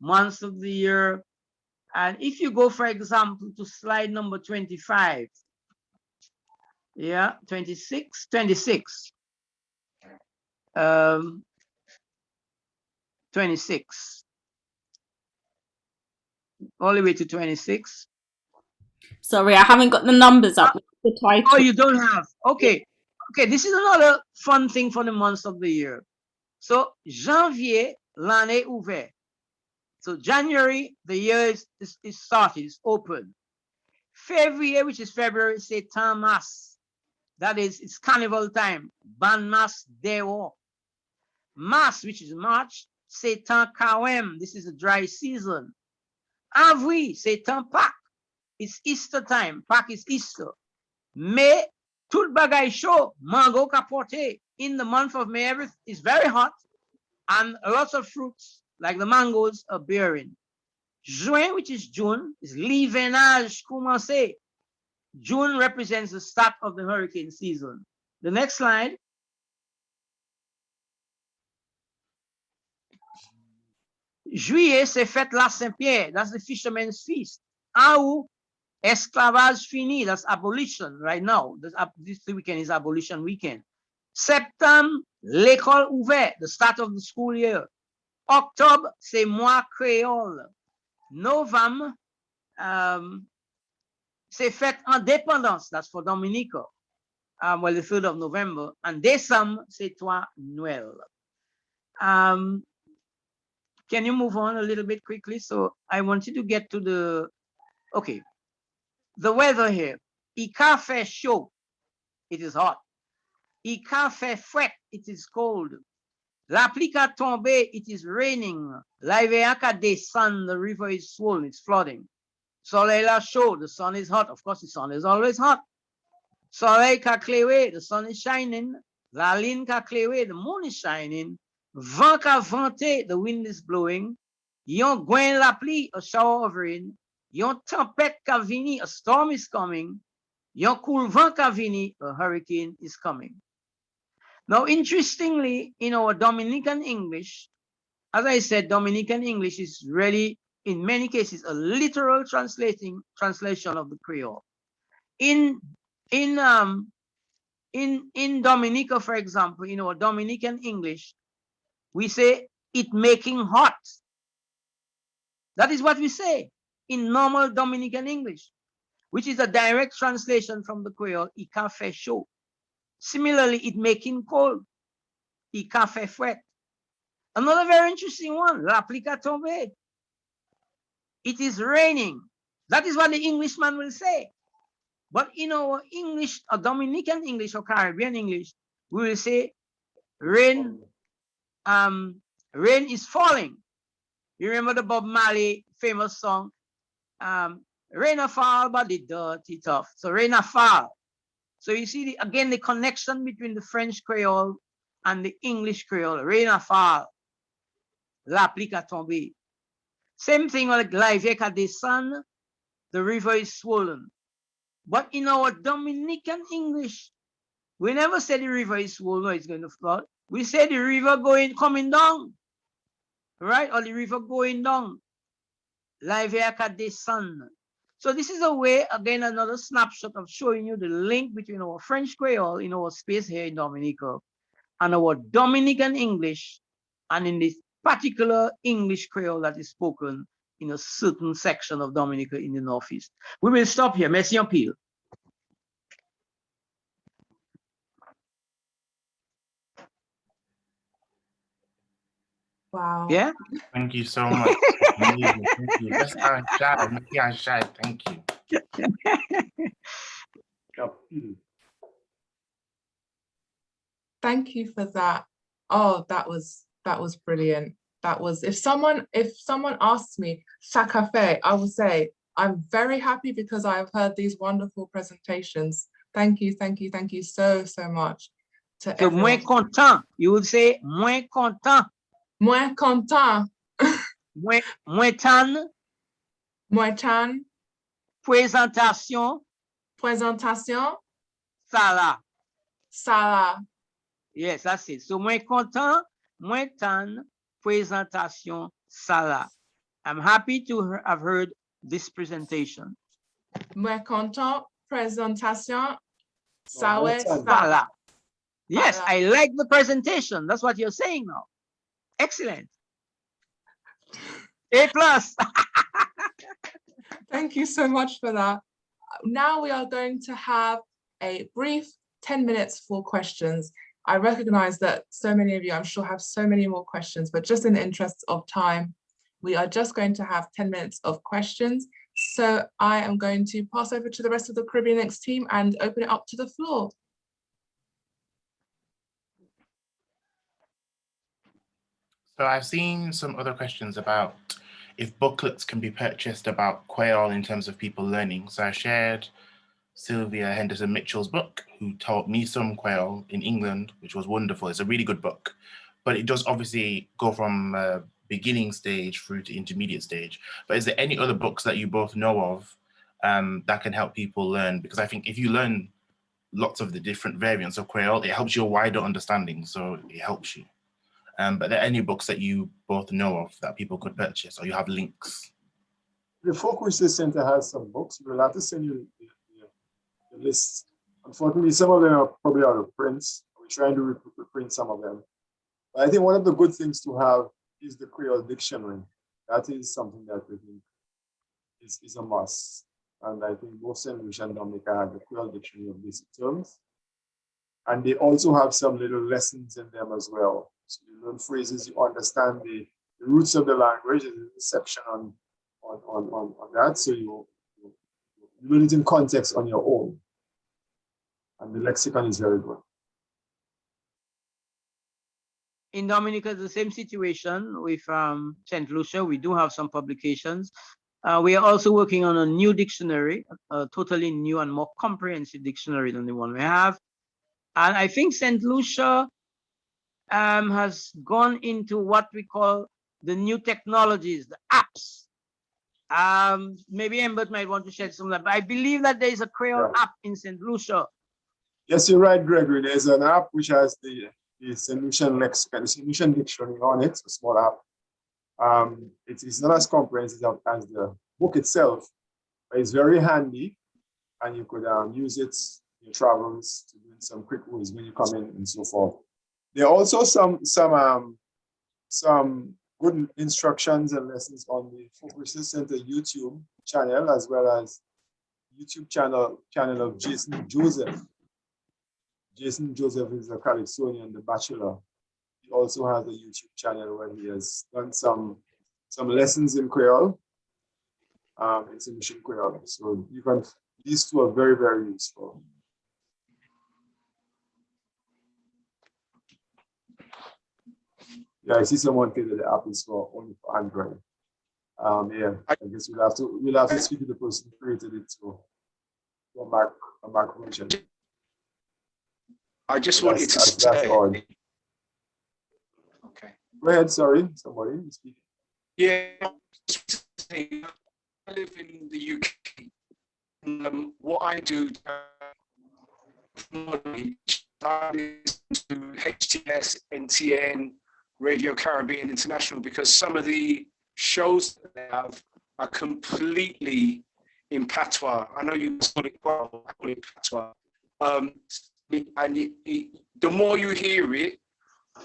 months of the year. And if you go, for example, to slide number 25, yeah, 26, all the way to 26. Sorry, I haven't got the numbers up. The title. Oh, you don't have? Okay. Okay, this is another fun thing for the months of the year. So, janvier, l'année ouverte. So, January, the year is started, it's open. February, which is February, c'est temps mas. That is, it's carnival time. Ban mas dehors. Mars, which is March, c'est temps kawem. This is a dry season. Avril, c'est temps Pâques. It's Easter time. Pâques is Easter. May, tout bagay chaud, mango capote. In the month of May, everything is very hot, and lots of fruits, like the mangoes, are bearing. Juin, which is June, is l'hivernage commencé. June represents the start of the hurricane season. The next slide. Juillet, c'est fête la Saint-Pierre. That's the fisherman's feast. Août, esclavage fini. That's abolition right now. This weekend is abolition weekend. Septembre, l'école ouverte, the start of the school year. Octobre, c'est mois créole. Novembre, c'est fête indépendance. That's for Dominica. Well, the 3rd of November. And Décembre, c'est toi Noël. Can you move on a little bit quickly? So I want you to get to the, okay, the weather here. Il fait chaud, it is hot. Il fait fret, it is cold. La pluie a tombé, it is raining. La rivière a descend, the river is swollen, it's flooding. Soleil a chaud, the sun is hot. Of course, the sun is always hot. Soleil a clairé, the sun is shining. La lune a clairé, the moon is shining. Vent a venté, the wind is blowing. Yon gwen la pluie, a shower of rain. Yon tempête ka vini, a storm is coming. Yon cool vent ka vini, a hurricane is coming. Now, interestingly, in our Dominican English, as I said, Dominican English is really, in many cases, a literal translation of the Creole. In Dominica, for example, in our Dominican English, we say it making hot. That is what we say in normal Dominican English, which is a direct translation from the Creole, il fait chaud. Similarly, it making cold, il fait fret. Another very interesting one, la pluie a tombé. It is raining. That is what the Englishman will say. But in our English, or Dominican English or Caribbean English, we will say rain, rain is falling. You remember the Bob Marley famous song, rain a fall, but the dirty tough. So rain a fall. So you see, again, the connection between the French Creole and the English Creole, rain a fall, la pluie a tombé. Same thing like la rivière a descend, the river is swollen. But in our Dominican English, we never say the river is swollen, it's going to flood. We say the river coming down, right? Or the river going down. La rivière a descend. So this is a way, again, another snapshot of showing you the link between our French Creole in our space here in Dominica and our Dominican English, and in this particular English Creole that is spoken in a certain section of Dominica in the Northeast. We will stop here. Merci en pile. Wow. Yeah? Thank you so much. Amazing. Thank you. Let's shine. Thank you. Thank you for that. Oh, that was brilliant. That was, if someone asks me "Ça café," I will say I'm very happy because I've heard these wonderful presentations. Thank you so much to So everyone. moins content. You would say moins content. Moins content. moins tan. Moins tan. Présentation. Présentation. Sala. Sala. Yes, that's it. So moins content, moins tan, présentation, sala. I'm happy to have heard this presentation. Moins content, présentation, sala. Yes, I like the presentation. That's what you're saying now. Excellent. A+. Thank you so much for that. Now we are going to have a brief 10 minutes for questions. I recognize that so many of you, I'm sure, have so many more questions, but just in the interest of time, we are just going to have 10 minutes of questions. So I am going to pass over to the rest of the Caribbean Links team and open it up to the floor. So I've seen some other questions about if booklets can be purchased about Kwéyòl in terms of people learning. So I shared Sylvia Henderson Mitchell's book, who taught me some Kwéyòl in England, which was wonderful. It's a really good book, but it does obviously go from beginning stage through to intermediate stage. But is there any other books that you both know of that can help people learn? Because I think if you learn lots of the different variants of Kwéyòl, it helps you a wider understanding, so it helps you. But are there any books that you both know of that people could purchase, or you have links? The Folk Research Center has some books. We'll have to send you the list. Unfortunately, some of them are probably out of print. We're trying to reprint some of them. But I think one of the good things to have is the Creole dictionary. That is something that we think is a must. And I think both St. Lucia and Dominica have the Creole dictionary of basic terms. And they also have some little lessons in them as well. So you learn phrases, you understand the roots of the language, there's a section on that. So you learn it in context on your own. And the lexicon is very good. In Dominica, the same situation with St. Lucia. We do have some publications. We are also working on a new dictionary, a totally new and more comprehensive dictionary than the one we have. And I think St. Lucia has gone into what we call the new technologies, the apps. Maybe Embert might want to shed some light, but I believe that there is a Creole app in St. Lucia. Yes, you're right, Gregory. There's an app which has the St. Lucian lexicon, the St. Lucian dictionary on it, a small app. It's not as comprehensive as the book itself, but it's very handy, and you could use it in your travels to do some quick moves when you come in and so forth. There are also some good instructions and lessons on the Folk Research Center YouTube channel, as well as YouTube channel of Jason Joseph. Jason Joseph is a Calypsonian, the Bachelor. he also has a YouTube channel where he has done some lessons in Kwéyòl, in Saint Lucian Kwéyòl. So you can, these two are very, very useful. Yeah, I see someone say that the app is for only for Android. Yeah, I guess we'll have to speak to the person who created it to a Mac version. I just wanted to say. That's all. Okay. Go ahead, sorry, somebody speaking. Yeah, I live in the UK. What I do, I listen to HTS, NTN, Radio Caribbean International, because some of the shows that they have are completely in patois. I know you call it Kwéyòl, I call it patois. And the more you hear it,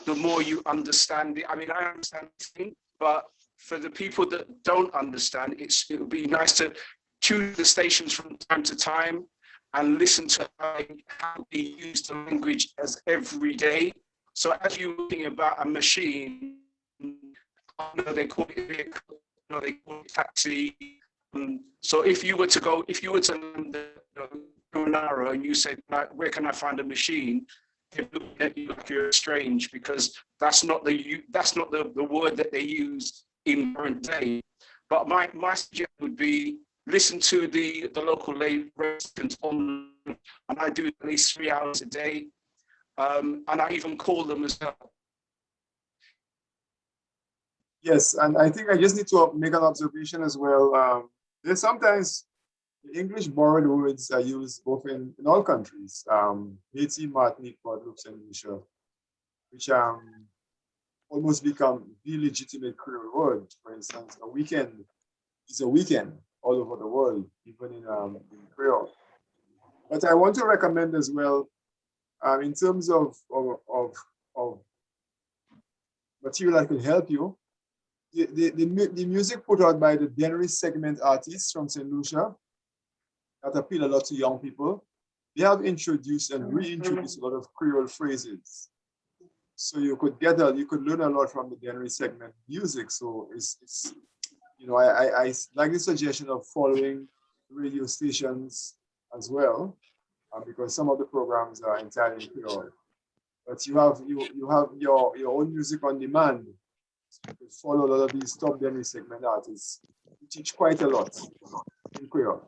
the more you understand it. I mean, I understand it, but for the people that don't understand, it would be nice to tune the stations from time to time and listen to how they use the language as every day. So as you're looking about a machine, they call it vehicle, they call it taxi. So if you were to Granada and you said, where can I find a machine? They look at you like you're strange, because that's not the word that they use in current day. But my suggestion would be listen to the local residents on, and I do at least 3 hours a day, and I even call them as well. Yes, and I think I just need to make an observation as well. There's sometimes the English borrowed words are used both in all countries, Haiti, Martinique, Guadeloupe, Saint Lucia, which almost become the legitimate Creole word. For instance, a weekend is a weekend all over the world, even in Creole. But I want to recommend as well, in terms of material that could help you, the music put out by the Dennery segment artists from St. Lucia that appeal a lot to young people. They have introduced and reintroduced a lot of Creole phrases. So you could learn a lot from the Dennery segment music. So it's I like the suggestion of following radio stations as well, because some of the programs are entirely in Creole. But you have your own music on demand. You could follow a lot of these top Dennery segment artists who teach quite a lot in Kwéyòl.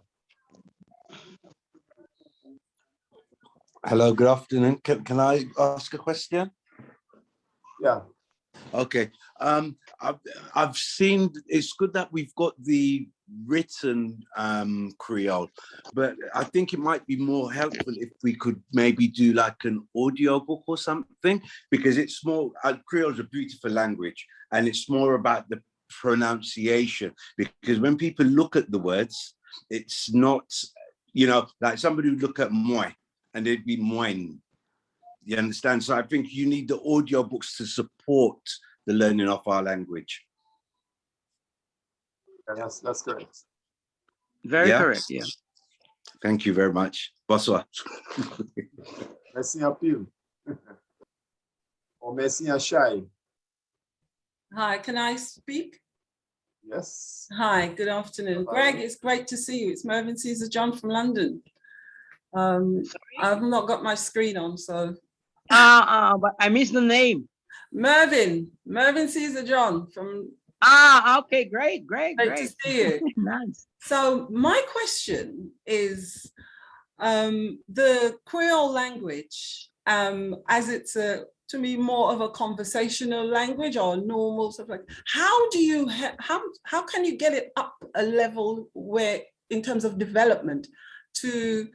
Hello, good afternoon. Can I ask a question? Yeah. Okay. I've seen, it's good that we've got the written Creole, but I think it might be more helpful if we could maybe do like an audio book or something, because it's more, Creole is a beautiful language and it's more about the pronunciation, because when people look at the words, it's not, like somebody would look at moi and it'd be moine. You understand? So I think you need the audio books to support the learning of our language. Yeah, that's correct. Very correct, yeah. Thank you very much. Bonsoir. Merci un peu. Or merci un shy. Hi, can I speak? Yes. Hi, good afternoon. Greg, it's great to see you. It's Mervyn Caesar John from London. I've not got my screen on, so. But I missed the name. Mervyn Caesar John from. Okay, great. Great to see you. Nice. So my question is, the Creole language, as it's to me more of a conversational language or normal stuff like, how do you how can you get it up a level where, in terms of development, to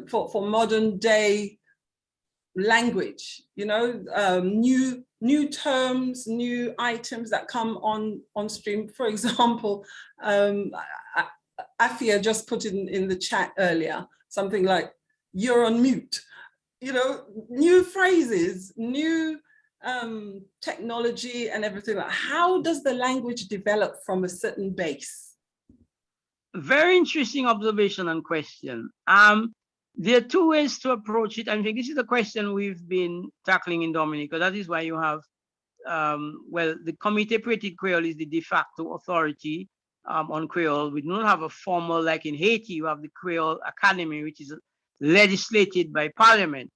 for modern day language, new terms, new items that come on stream. For example, Afia just put in the chat earlier something like "you're on mute." New phrases, new technology, and everything. How does the language develop from a certain base? Very interesting observation and question. There are two ways to approach it. I think this is the question we've been tackling in Dominica. That is why you have, well, the Comité Pratique Creole is the de facto authority on Creole. We don't have a formal, like in Haiti, you have the Creole Academy, which is legislated by Parliament.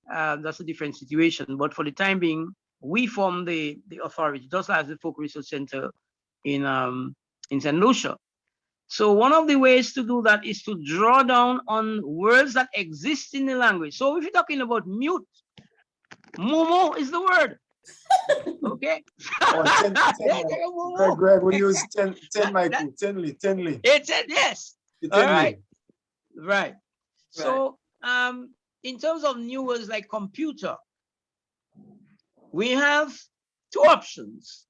That's a different situation. But for the time being, we form the authority, just as the Folk Research Center in St. Lucia. So one of the ways to do that is to draw down on words that exist in the language. So if you're talking about mute, Momo is the word. Okay. Greg, we use 10 Michael, 10 It's it, yes. All right. Right. So in terms of new words like computer, we have two options.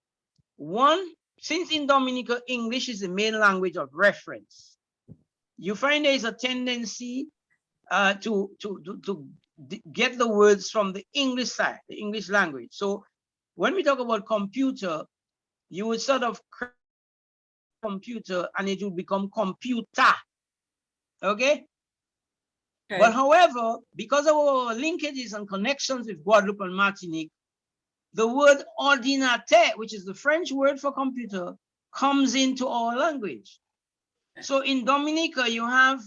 One, since in Dominica, English is the main language of reference, you find there is a tendency to get the words from the English side, the English language. So when we talk about computer, you would sort of computer and it will become computer. Okay? But however, because of our linkages and connections with Guadeloupe and Martinique, the word ordinateur, which is the French word for computer, comes into our language. So in Dominica, you have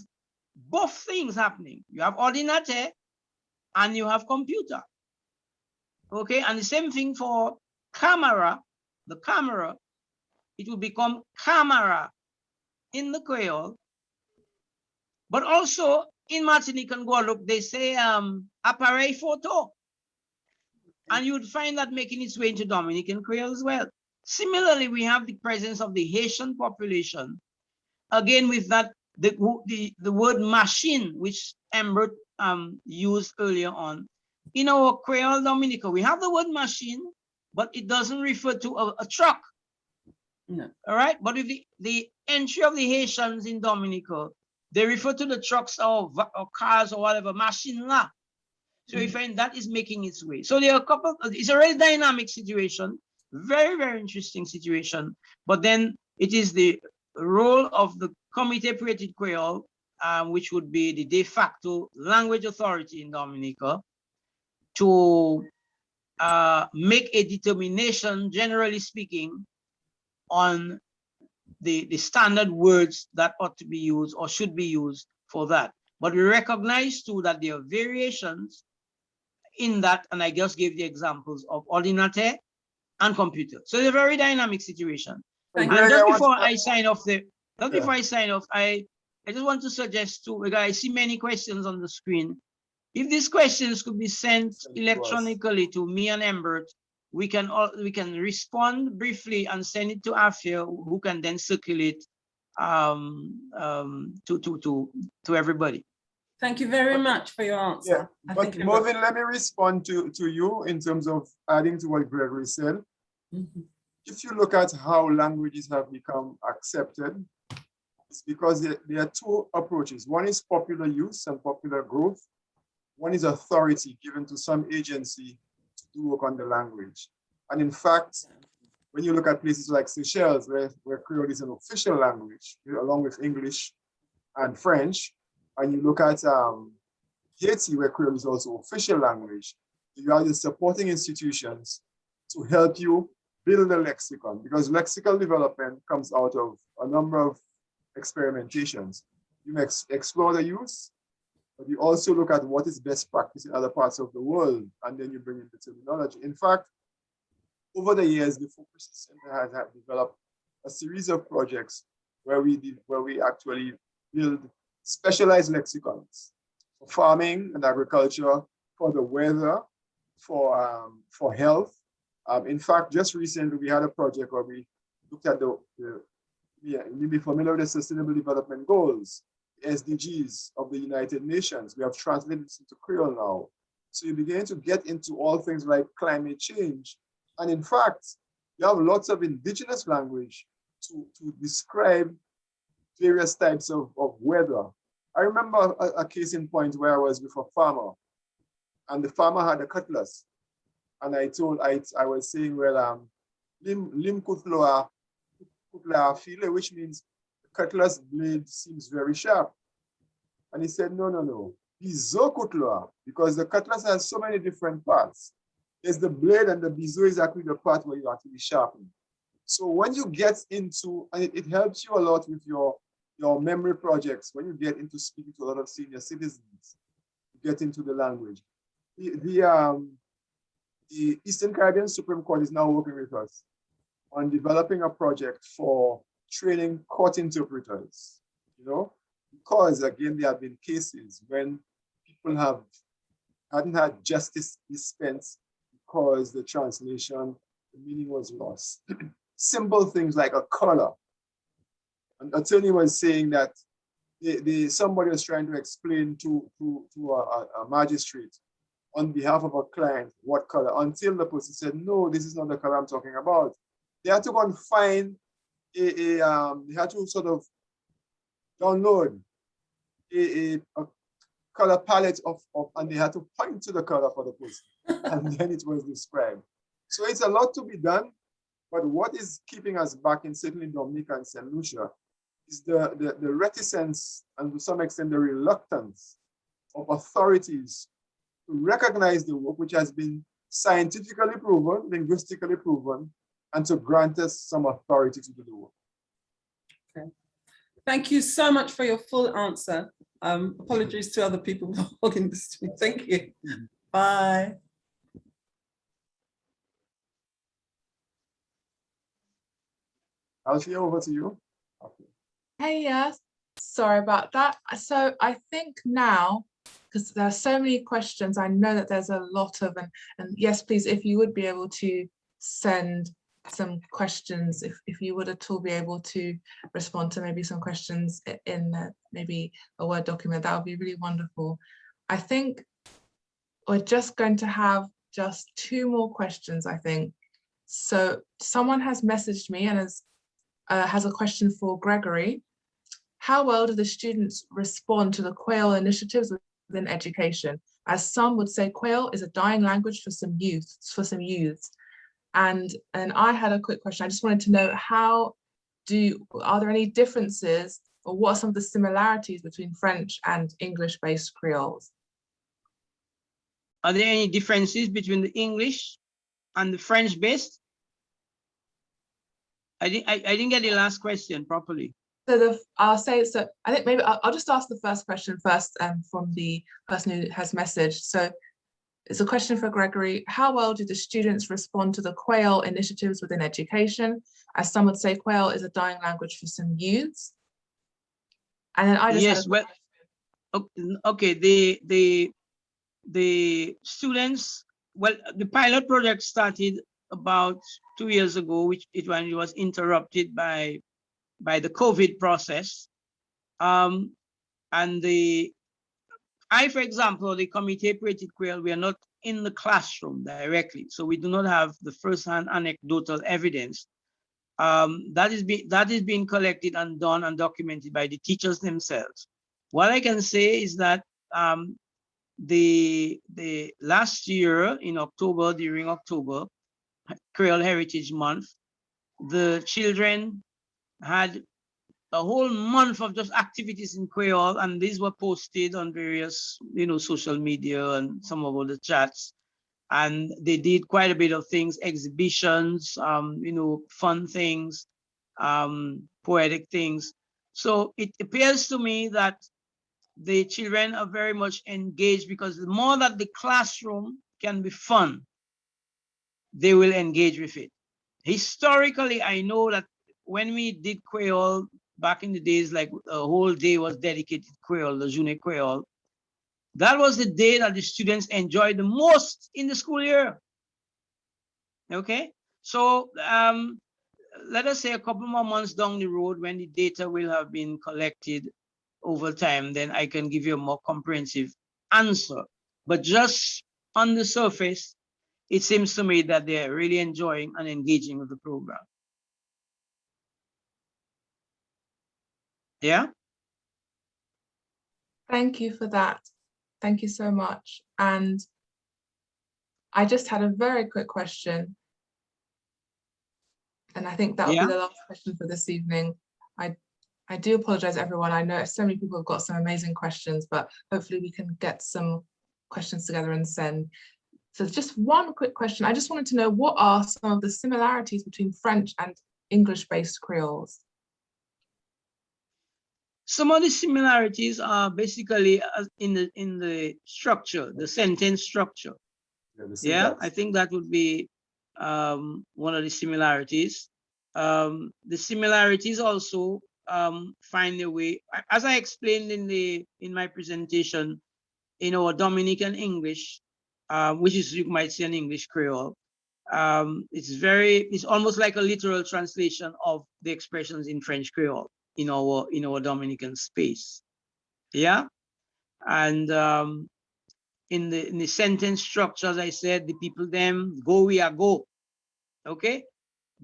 both things happening. You have ordinateur and you have computer. Okay, and the same thing for camera, the camera, it will become camera in the Creole. But also in Martinique and Guadeloupe, they say appareil photo. And you would find that making its way into Dominican Creole as well. Similarly, we have the presence of the Haitian population. Again, with that, the word machine, which Embert used earlier on. In our Creole Dominica, we have the word machine, but it doesn't refer to a truck. No. All right, but with the entry of the Haitians in Dominica, they refer to the trucks or cars or whatever, machine la. So you find that is making its way. So there are a couple, it's a very dynamic situation, very, very interesting situation. But then it is the role of the Comité Pratique Creole, which would be the de facto language authority in Dominica, to make a determination, generally speaking, on the standard words that ought to be used or should be used for that. But we recognize too that there are variations in that, and I just gave the examples of ordinateur and computer. So it's a very dynamic situation. And just before I sign off, before I sign off, I just want to suggest to, because I see many questions on the screen. If these questions could be sent electronically to me and Embert, we can respond briefly and send it to Afia, who can then circulate to everybody. Thank you very much for your answer. Yeah, but Marvin, let me respond to you in terms of adding to what Gregory said. Mm-hmm. If you look at how languages have become accepted, it's because there are two approaches. One is popular use and popular growth. One is authority given to some agency to do work on the language. And in fact, when you look at places like Seychelles, where Creole is an official language, along with English and French, and you look at Haiti, where Creole is also official language, you are the supporting institutions to help you build a lexicon, because lexical development comes out of a number of experimentations. You explore the use, but you also look at what is best practice in other parts of the world, and then you bring in the terminology. In fact, over the years, the Folk Research Center has developed a series of projects where we actually build specialized lexicons for farming and agriculture, for the weather, for health. In fact, just recently we had a project where we looked at you'll be familiar with the Sustainable Development Goals, the SDGs of the United Nations. We have translated this into Creole now. So you begin to get into all things like climate change. And in fact, you have lots of indigenous language to describe various types of weather. I remember a case in point where I was with a farmer, and the farmer had a cutlass. And I was saying, well, lim kutloa file, which means the cutlass blade seems very sharp. And he said, no. biseau couteau, because the cutlass has so many different parts. There's the blade, and the biseau is actually the part where you actually sharpen. So when you get into, and it helps you a lot with your memory projects, when you get into speaking to a lot of senior citizens, you get into the language. The Eastern Caribbean Supreme Court is now working with us on developing a project for training court interpreters, you know, because again, there have been cases when people hadn't had justice dispensed because the translation, the meaning was lost. Simple things like a color. An attorney was saying that somebody was trying to explain to a magistrate on behalf of a client what color, until the person said, no, this is not the color I'm talking about. They had to go and find they had to sort of download a color palette and they had to point to the color for the person, and then it was described. So it's a lot to be done, but what is keeping us back, in certainly Dominica and St. Lucia, is the reticence and to some extent the reluctance of authorities to recognize the work which has been scientifically proven, linguistically proven, and to grant us some authority to do the work. Okay. Thank you so much for your full answer. Apologies to other people for hogging this to me. Thank you. Bye. Alfie, over to you. Okay. Hey, yes, sorry about that. So I think now, because there are so many questions, I know that there's a lot of, and yes, please, if you would be able to send some questions, if you would at all be able to respond to maybe some questions in maybe a Word document, that would be really wonderful. I think we're just going to have just 2 more questions, I think. So someone has messaged me and has a question for Gregory. How well do the students respond to the Kwéyòl initiatives within education? As some would say, Kwéyòl is a dying language for some youths. And I had a quick question. I just wanted to know, are there any differences, or what are some of the similarities between French and English-based Creoles? Are there any differences between the English and the French-based? I didn't get the last question properly. So I'll say, so I think maybe I'll just ask the first question first from the person who has messaged. So it's a question for Gregory. How well do the students respond to the Kwéyòl initiatives within education? As some would say, Kwéyòl is a dying language for some youths. And then I just yes, well, okay, the students, well, the pilot project started about 2 years ago, which it was interrupted by the COVID process. And for example, the Comité Operated Kwéyòl, we are not in the classroom directly, so we do not have the first-hand anecdotal evidence. That is being collected and done and documented by the teachers themselves. What I can say is that the last year in October, during October, Kwéyòl Heritage Month, the children had a whole month of just activities in Kwéyòl, and these were posted on various, social media and some of the chats. And they did quite a bit of things, exhibitions, fun things, poetic things. So it appears to me that the children are very much engaged, because the more that the classroom can be fun, they will engage with it. Historically, I know that when we did Kwéyòl back in the days, like a whole day was dedicated to Kwéyòl, the Journée Kwéyòl, that was the day that the students enjoyed the most in the school year. Okay, so let us say a couple more months down the road, when the data will have been collected over time, then I can give you a more comprehensive answer. But just on the surface, it seems to me that they're really enjoying and engaging with the program. Yeah. Thank you for that. Thank you so much. And I just had a very quick question. And I think that will be the last question for this evening. I do apologize, everyone. I know so many people have got some amazing questions, but hopefully we can get some questions together and send. So just one quick question. I just wanted to know, what are some of the similarities between French and English-based Creoles? Some of the similarities are basically in the structure, the sentence structure. Yeah, I think that would be one of the similarities. The similarities also find a way, as I explained in my presentation, in our Dominican English, which is, you might say, an English Creole. It's almost like a literal translation of the expressions in French Creole in our Dominican space. Yeah, and in the sentence structure, as I said, the people them go, we are go. Okay,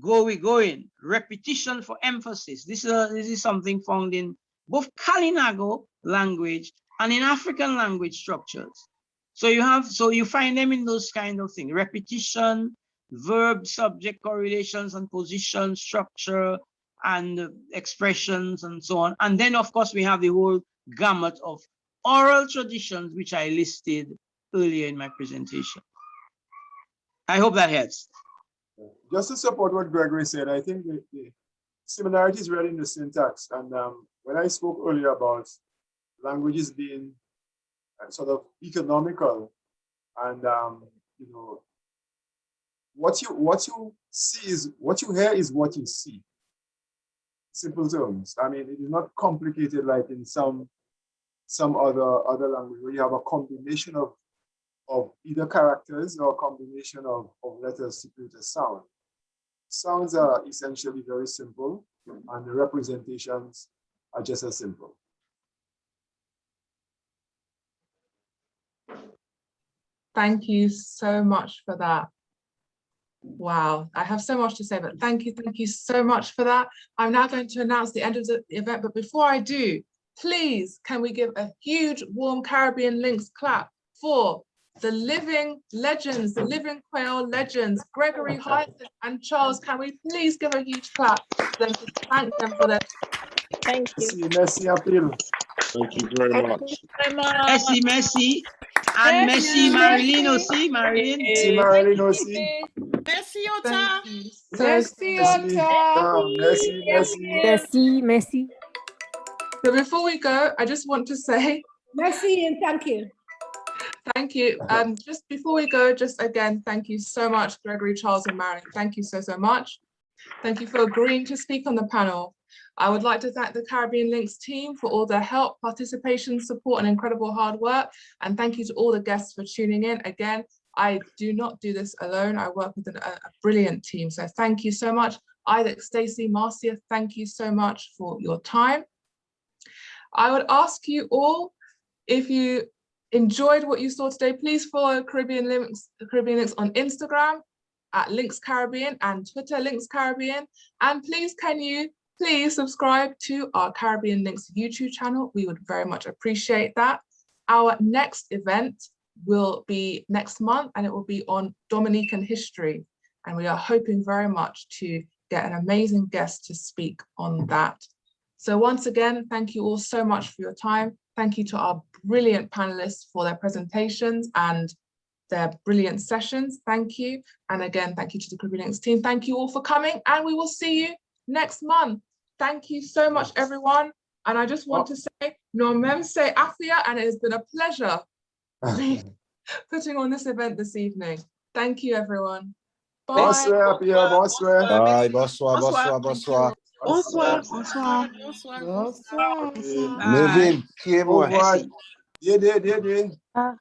go, we going. Repetition for emphasis. This is something found in both Kalinago language and in African language structures. So you find them in those kind of things: repetition, verb, subject correlations and position, structure, and expressions, and so on. And then, of course, we have the whole gamut of oral traditions, which I listed earlier in my presentation. I hope that helps. Just to support what Gregory said, I think the similarity is really in the syntax. And when I spoke earlier about languages being sort of economical, and you know, what you see is what you hear is what you see. Simple terms. I mean, it is not complicated like in some other language where you have a combination of either characters or a combination of letters to create a sound. Sounds are essentially very simple, and the representations are just as simple. Thank you so much for that. Wow, I have so much to say, but thank you so much for that. I'm now going to announce the end of the event, but before I do, please, can we give a huge warm Caribbean Links clap for the living legends, the living Kwéyòl legends, Gregory, Hyacinth, and Charles. Can we please give a huge clap for them to thank them for their... Thank you. Merci, appeal. Thank you very much. Merci. And Messi, Marilyn aussi, Marilyn. Merci, Marilyn aussi. Merci, Ota. Merci, Ota. Merci. So before we go, I just want to say... Merci and thank you. Thank you. Just before we go, just again, thank you so much, Gregory, Charles, and Marilyn. Thank you so much. Thank you for agreeing to speak on the panel. I would like to thank the Caribbean Links team for all their help, participation, support, and incredible hard work. And thank you to all the guests for tuning in. Again, I do not do this alone. I work with a brilliant team. So thank you so much. Isaac, Stacey, Marcia, thank you so much for your time. I would ask you all, if you enjoyed what you saw today, please follow Caribbean Links on Instagram at Links Caribbean and Twitter Links Caribbean. And please, can you please subscribe to our Caribbean Links YouTube channel? We would very much appreciate that. Our next event will be next month, and it will be on Dominican history. And we are hoping very much to get an amazing guest to speak on that. So once again, thank you all so much for your time. Thank you to our brilliant panelists for their presentations and their brilliant sessions. Thank you. And again, thank you to the Caribbean Links team. Thank you all for coming, and we will see you next month. Thank you so much, everyone. And I just want to say, no mem se afia, and it has been a pleasure putting on this event this evening. Thank you, everyone. Bye. Bonsoir, Pia. Bonsoir. Bye. Bonsoir. Bonsoir. Bonsoir. Bonsoir. Neville, qui est moi? Au revoir. Bien.